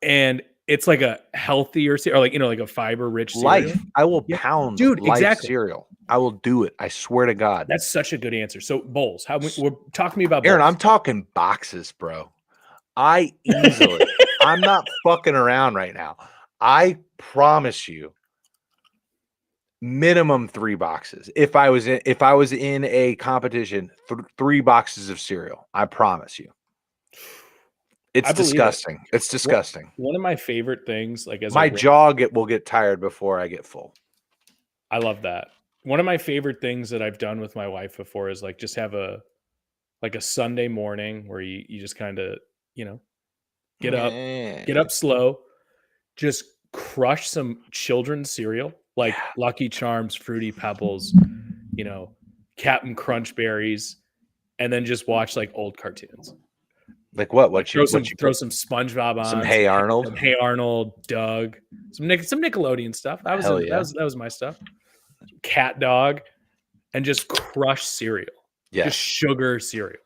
And it's like a healthier cereal, like, like a fiber-rich cereal. I will pound cereal. I will do it. I swear to God. That's such a good answer. So bowls. Talk to me about bowls. Aaron, I'm talking boxes, bro. I'm not fucking around right now. I promise you, minimum 3 boxes. If I was in a competition, 3 boxes of cereal. I promise you. It's disgusting. It's disgusting. One of my favorite things, like, as my jaw will get tired before I get full. I love that. One of my favorite things that I've done with my wife before is like just have a Sunday morning where you just kind of, get up slow, just crush some children's cereal like Lucky Charms, Fruity Pebbles, Captain Crunch Berries, and then just watch like old cartoons. Like what? Throw some SpongeBob on, some Hey Arnold, Doug, some Nickelodeon stuff. That was my stuff. Cat Dog, and just crush cereal. Just sugar cereal.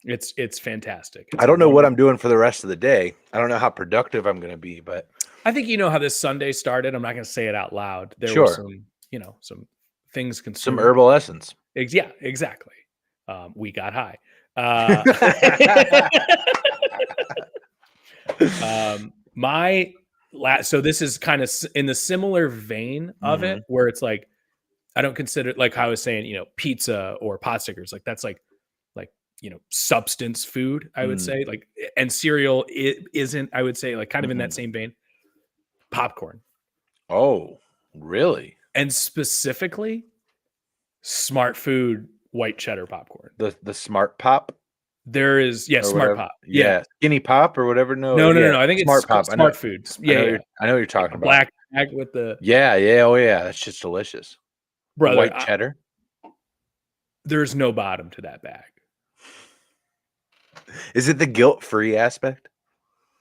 It's fantastic. I don't know what I'm doing for the rest of the day. I don't know how productive I'm going to be, but I think you know how this Sunday started. I'm not going to say it out loud. There were some, some things consumed. Some herbal essence. Yeah, exactly. We got high. So this is kind of in the similar vein of it, where it's like, I don't consider, like how I was saying, pizza or pot stickers, like that's like substance food, I would say, like, and cereal isn't, I would say, like kind of in that same vein. Popcorn. Oh, really? And specifically Smart Food white cheddar popcorn. The Smart Pop? There is, Smart whatever. Pop. Yeah. Skinny Pop or whatever. No. I think Smart it's Pop. Smart Food. I know what you're talking about. Black bag with the. Yeah. Oh yeah. That's just delicious. Brother, white cheddar. There's no bottom to that bag. Is it the guilt-free aspect?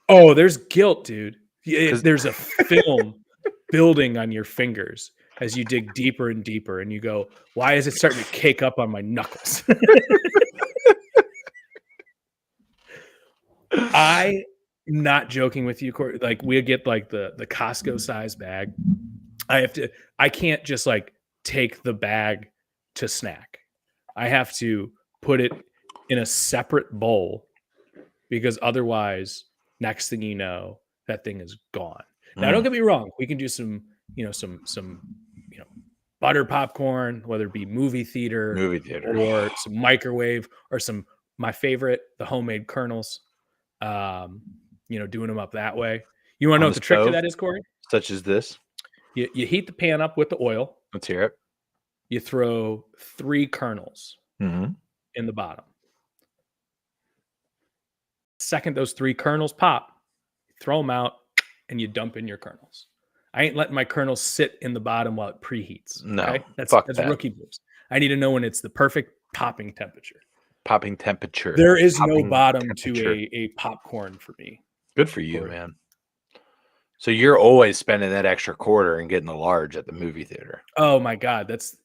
Oh, there's guilt, dude. There's a film building on your fingers. as you dig deeper and deeper, and you go, "Why is it starting to cake up on my knuckles?" I'm not joking with you, Corey. Like we get like the Costco size bag. I can't just like take the bag to snack. I have to put it in a separate bowl because otherwise, next thing you know, that thing is gone. Now, don't get me wrong. We can do some butter popcorn, whether it be movie theater or some microwave or my favorite, the homemade kernels. Doing them up that way. You want to know what the trick to that is, Corey? Such as this. You heat the pan up with the oil. Let's hear it. You throw 3 kernels in the bottom. Second those 3 kernels pop, throw them out, and you dump in your kernels. I ain't letting my kernels sit in the bottom while it preheats. No, okay? That's that. rookie moves. I need to know when it's the perfect popping temperature. Popping temperature. There is no bottom to a popcorn for me. Good for you, man. So you're always spending that extra quarter and getting the large at the movie theater. Oh my God, that's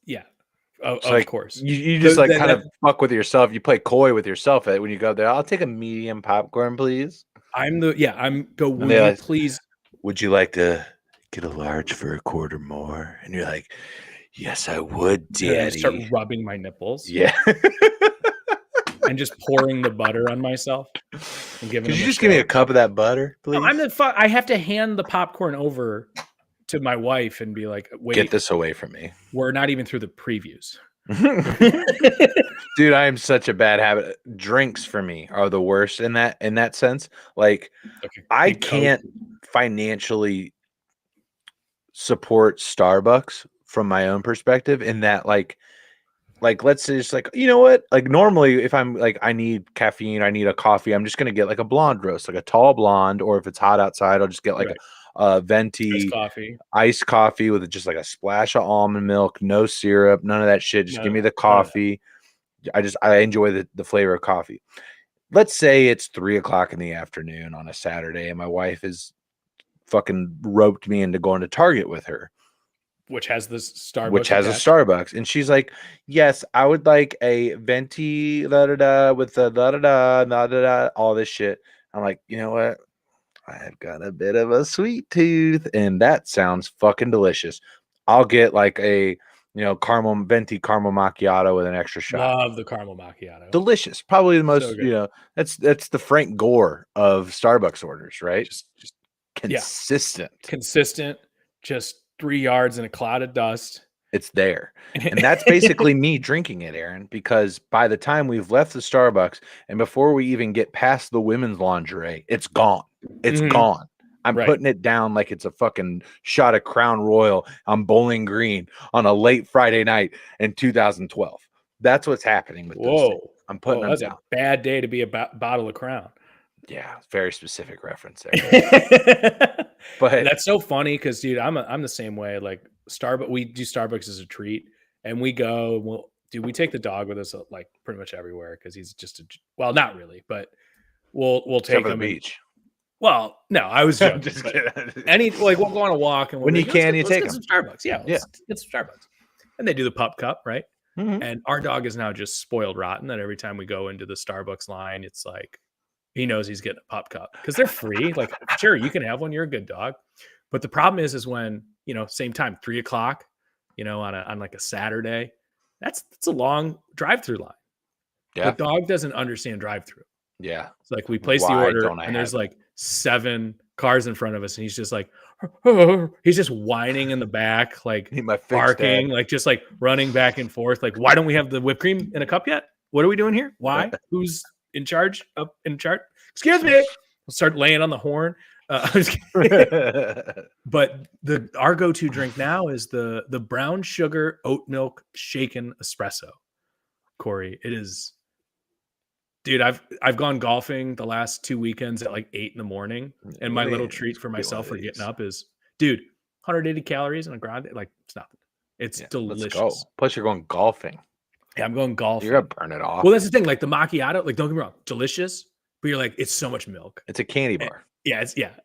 of course. You just kind of fuck with yourself. You play coy with yourself when you go there. I'll take a medium popcorn, please. Please. Would you like to get a large for a quarter more? And you're like, yes, I would, Daddy. And I start rubbing my nipples. Yeah. And just pouring the butter on myself. And giving. Could you just give me a cup of that butter, please? No, I have to hand the popcorn over to my wife and be like, "Wait, get this away from me." We're not even through the previews. Dude, I am such a bad habit. Drinks for me are the worst in that sense. Like, I can't financially support Starbucks from my own perspective in that, like let's say just like, you know what? Like normally if I'm like, I need caffeine, I need a coffee, I'm just going to get like a blonde roast, like a tall blonde, or if it's hot outside, I'll just get like a venti iced coffee with just like a splash of almond milk, no syrup, none of that shit. Just give me the coffee. I enjoy the flavor of coffee. Let's say it's 3:00 in the afternoon on a Saturday and my wife is fucking roped me into going to Target with her. Which has a Starbucks. And she's like, yes, I would like a venti with the all this shit. I'm like, you know what? I've got a bit of a sweet tooth, and that sounds fucking delicious. I'll get like a venti caramel macchiato with an extra shot. Love the caramel macchiato. Delicious. Probably the most, that's the Frank Gore of Starbucks orders, right? Just consistent. Just 3 yards in a cloud of dust. It's there. And that's basically me drinking it, Aaron, because by the time we've left the Starbucks and before we even get past the women's lingerie, it's gone. It's gone. I'm putting it down like it's a fucking shot of Crown Royal on Bowling Green on a late Friday night in 2012. That's what's happening with those things. I'm putting them down. A bad day to be a bottle of Crown. Yeah, very specific reference there. But that's so funny because, dude, I'm the same way. Like Starbucks, we do Starbucks as a treat, and we go. We take the dog with us like pretty much everywhere because he's just not really, but we'll take him to the beach. Well, no, I was joking. Just kidding. We'll go on a walk and when you can, you take them. Some Starbucks, let's get some Starbucks, and they do the pup cup, right? Mm-hmm. And our dog is now just spoiled rotten that every time we go into the Starbucks line, it's like. He knows he's getting a pup cup because they're free. Like, sure, you can have one. You're a good dog. But the problem is when, same time, 3:00, on like a Saturday, that's a long drive-through line. Yeah. The dog doesn't understand drive-through. Yeah. It's like we place the order and there's like 7 cars in front of us. And he's just like, he's just whining in the back, like barking, like just like running back and forth. Like, why don't we have the whipped cream in a cup yet? What are we doing here? Why? Who's in charge? Excuse me. We'll start laying on the horn. But our go-to drink now is the brown sugar oat milk shaken espresso. Corey, it is, dude. I've gone golfing the last 2 weekends at like 8 a.m, and my little treat for myself for getting up is, dude, 180 calories in a grande. Like it's nothing. It's delicious. Let's go. Plus, you're going golfing. Yeah, I'm going golfing. You're gonna burn it off. Well, that's the thing. Like the macchiato, like don't get me wrong, delicious, but you're like, it's so much milk. It's a candy bar.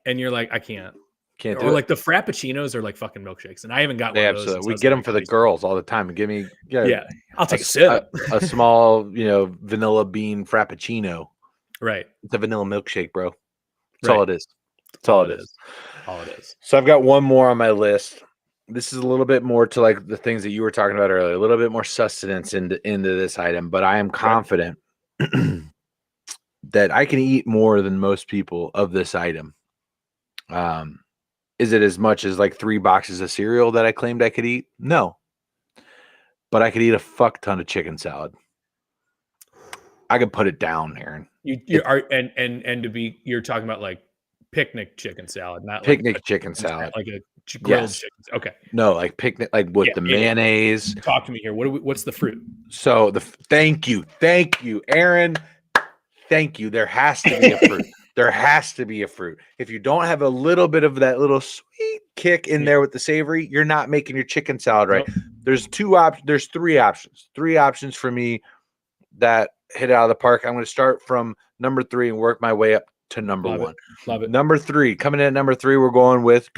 And you're like, I can't. Can't do Or it. like the frappuccinos are like fucking milkshakes, and I haven't got They one of those. absolutely. Since I We was get in, them like, for the high school. girls all the time. Give me Yeah, I'll take a s- sip. a small, vanilla bean frappuccino. Right. It's a vanilla milkshake, bro. That's all Right. it is. That's All all it it is. is. All it is. So I've got one more on my list. This is a little bit more to like the things that you were talking about earlier, a little bit more sustenance into this item, but I am confident that I can eat more than most people of this item. Is it as much as like 3 boxes of cereal that I claimed I could eat? No. But I could eat a fuck ton of chicken salad. I could put it down, Aaron. You are and to be you're talking about like picnic chicken salad, not like a Picnic chicken chicken salad. like a grilled Yes. chicken. Okay. No, like picnic, like with the Yeah. mayonnaise. Talk to me here. What's the fruit? So thank you, Aaron. Thank you. There has to be a fruit. There has to be a fruit. If you don't have a little bit of that little sweet kick in there with the savory, you're not making your chicken salad right. Nope. There's 3 options. 3 options for me that hit out of the park. I'm going to start from number 3 and work my way up to number Love 1. it. Love it. Number 3, coming in at number 3, we're going with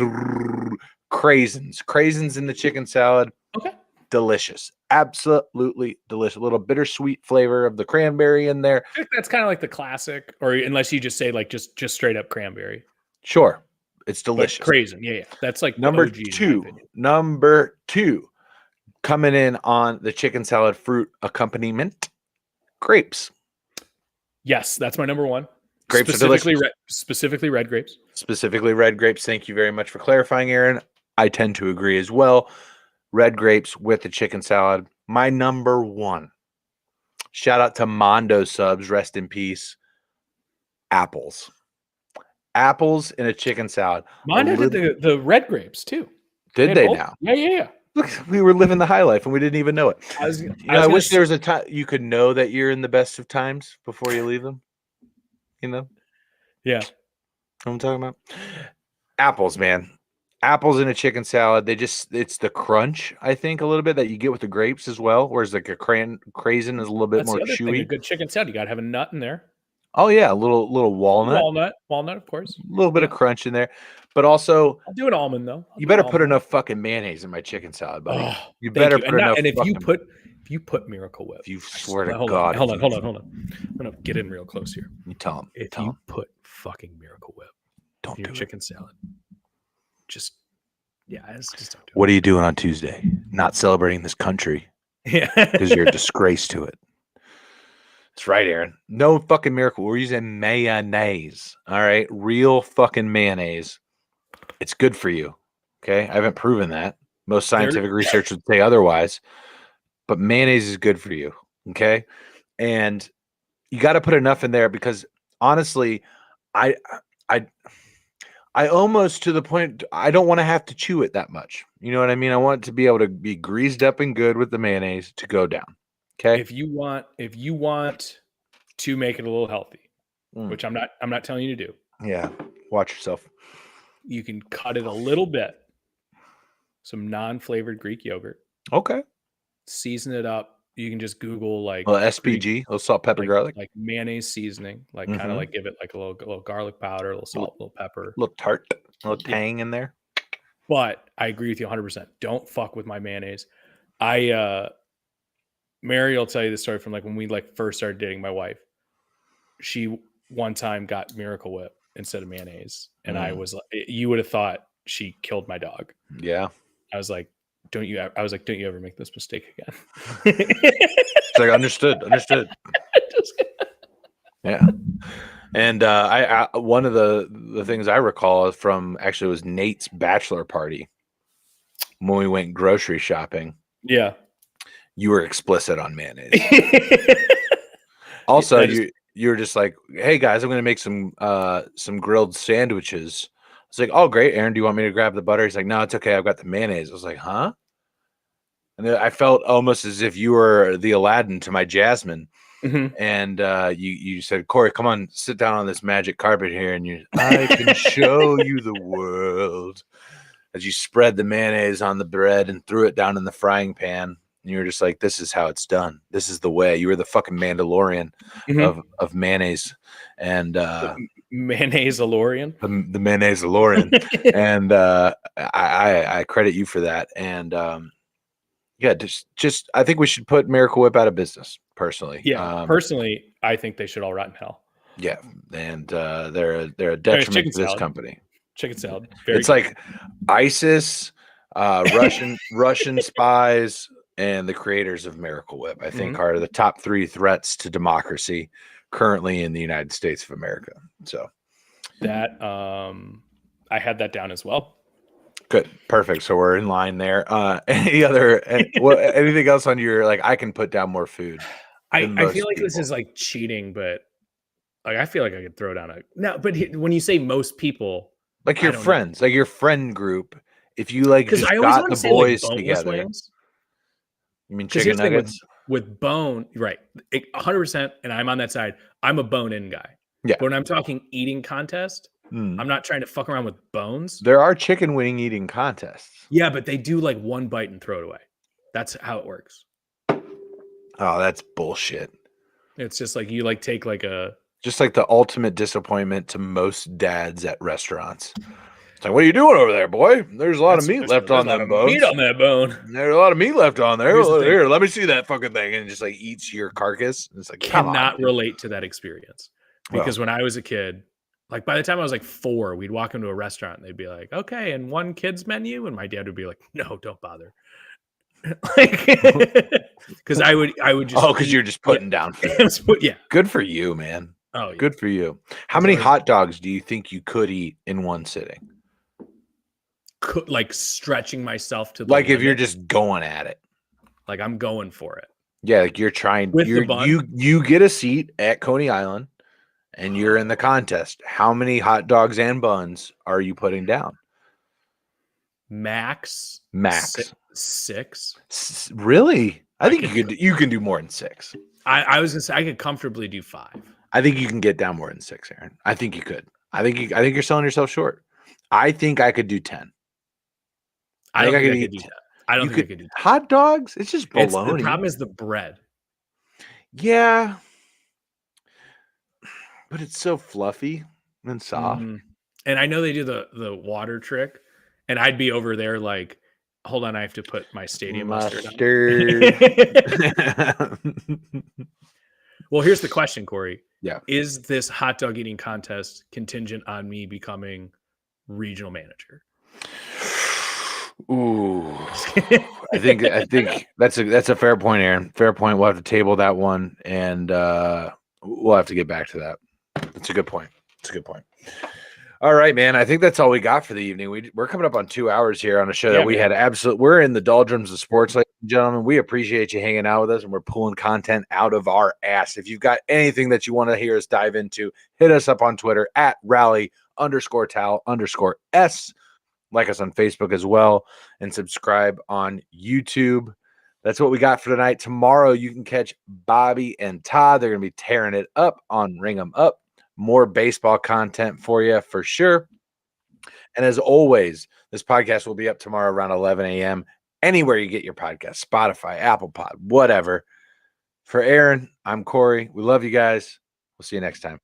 craisins. Craisins in the chicken salad. Okay. Delicious. Absolutely delicious. A little bittersweet flavor of the cranberry in there. I think that's kind of like the classic, or unless you just say like just straight up cranberry. Sure. It's delicious. But craisin, yeah. That's like Number the OG in my 2. opinion. Number 2. Coming in on the chicken salad fruit accompaniment. Grapes. Yes, that's my number 1. Grapes are delicious. Specifically red grapes. Specifically red grapes. Thank you very much for clarifying, Aaron. I tend to agree as well. Red grapes with the chicken salad. My number 1. Shout out to Mondo Subs. Rest in peace. Apples. Apples in a chicken salad. Mondo did the red grapes too. Did they now? Yeah. Look, we were living the high life and we didn't even know it. I wish there was a time you could know that you're in the best of times before you leave them. Yeah. Know what I'm talking about? Apples, man. Apples in a chicken salad. It's the crunch, I think, a little bit that you get with the grapes as well. Whereas like a craisin is a little bit more chewy. A good chicken salad, you got to have a nut in there. Oh yeah, a little walnut. Walnut, of course. A little bit of crunch in there, but also I'll do an almond though. You better put enough fucking mayonnaise in my chicken salad, buddy. Oh, you better put enough. And if you put Miracle Whip, if you swear to hold God, on. I'm gonna get in real close here. You tell him. If you put fucking Miracle Whip in your chicken salad, just don't do it. What are you doing on Tuesday? Not celebrating this country? Yeah, because you're a disgrace to it. That's right, Aaron. No fucking Miracle. We're using mayonnaise. All right, real fucking mayonnaise. It's good for you. Okay, I haven't proven that. Most scientific research would say otherwise, but mayonnaise is good for you. Okay, and you got to put enough in there because honestly, I almost to the point I don't want to have to chew it that much. You know what I mean? I want it to be able to be greased up and good with the mayonnaise to go down. Okay. If you want to make it a little healthy, which I'm not telling you to do. Yeah. Watch yourself. You can cut it a little bit. Some non-flavored Greek yogurt. Okay. Season it up. You can just Google like SPG, little salt, pepper, garlic, like mayonnaise seasoning, like kind of like give it like a little garlic powder, a little salt, a little pepper, a little tart, a little tang in there. But I agree with you 100%. Don't fuck with my mayonnaise. Mary will tell you the story from like when we like first started dating my wife. She one time got Miracle Whip instead of mayonnaise, and I was like, you would have thought she killed my dog. Yeah, I was like, don't you ever make this mistake again? It's like understood. Yeah. And I one of the things I recall from actually was Nate's bachelor party when we went grocery shopping. Yeah, you were explicit on mayonnaise. Also, you were just like, "Hey guys, I'm going to make some grilled sandwiches." It's like, "Oh great, Aaron, do you want me to grab the butter?" He's like, "No, it's okay. I've got the mayonnaise." I was like, "Huh?" And I felt almost as if you were the Aladdin to my Jasmine. Mm-hmm. And you said, "Corey, come on, sit down on this magic carpet here, and I can show you the world." As you spread the mayonnaise on the bread and threw it down in the frying pan, and you were just like, "This is how it's done. This is the way." You were the fucking Mandalorian of mayonnaise, and Mayonnaise Alorian. The mayonnaise Alorian. And I credit you for that. And yeah, just I think we should put Miracle Whip out of business, personally. Yeah, personally, I think they should all rot in hell. Yeah, and they're a detriment to this company. Chicken salad. Very it's good. like ISIS, Russian spies, and the creators of Miracle Whip, I think, are the top 3 threats to democracy currently in the United States of America. So that I had that down as well. Good. Perfect. So we're in line there. Anything else on your, like, I can put down more food? I feel like this is like cheating, but like I feel like I could throw down but when you say most people, like your friends, like your friend group, if you like just I always got the boys like together. Wings. You mean chicken nuggets? With bone, right? 100%. And I'm on that side. I'm a bone-in guy. Yeah. But when I'm talking eating contest, I'm not trying to fuck around with bones. There are chicken wing eating contests. Yeah, but they do like one bite and throw it away. That's how it works. Oh, that's bullshit. It's just like you like take like just like the ultimate disappointment to most dads at restaurants. It's like, what are you doing over there, boy? There's a lot of meat left on them bones. Meat on that bone. There's a lot of meat left on there. Here, let me see that fucking thing. And it just like eats your carcass. It's like, cannot relate to that experience. Because when I was a kid, like by the time I was like 4, we'd walk into a restaurant and they'd be like, okay, and one kid's menu. And my dad would be like, no, don't bother. Like, because I would just. Oh, because you're just putting down food. Yeah. Good for you, man. Oh, yeah. Good for you. How many hot dogs do you think you could eat in one sitting? Like stretching myself to the like limit. If you're just going at it, like I'm going for it. Yeah, like you're trying. You get a seat at Coney Island, and you're in the contest. How many hot dogs and buns are you putting down? Max. 6. Really? I think you can do more than 6. I was gonna say I could comfortably do 5. I think you can get down more than 6, Aaron. I think you could. I think you're selling yourself short. I think I could do 10. I don't think I could do 10. I don't think I could do 10. Hot dogs? It's just bologna. The problem is the bread. Yeah. But it's so fluffy and soft. And I know they do the water trick. And I'd be over there like, hold on, I have to put my stadium mustard on. Well, here's the question, Corey. Yeah. Is this hot dog eating contest contingent on me becoming regional manager? Ooh. I think that's a fair point, Aaron. Fair point. We'll have to table that one, and we'll have to get back to that. That's a good point. All right, man. I think that's all we got for the evening. We're coming up on 2 hours here on a show that we had we're in the doldrums of sports, ladies and gentlemen. We appreciate you hanging out with us, and we're pulling content out of our ass. If you've got anything that you want to hear us dive into, hit us up on Twitter at rally_towel_s. Like us on Facebook as well, and subscribe on YouTube. That's what we got for tonight. Tomorrow, you can catch Bobby and Todd. They're going to be tearing it up on Ring 'em Up. More baseball content for you for sure. And as always, this podcast will be up tomorrow around 11 a.m. Anywhere you get your podcast, Spotify, Apple Pod, whatever. For Aaron, I'm Corey. We love you guys. We'll see you next time.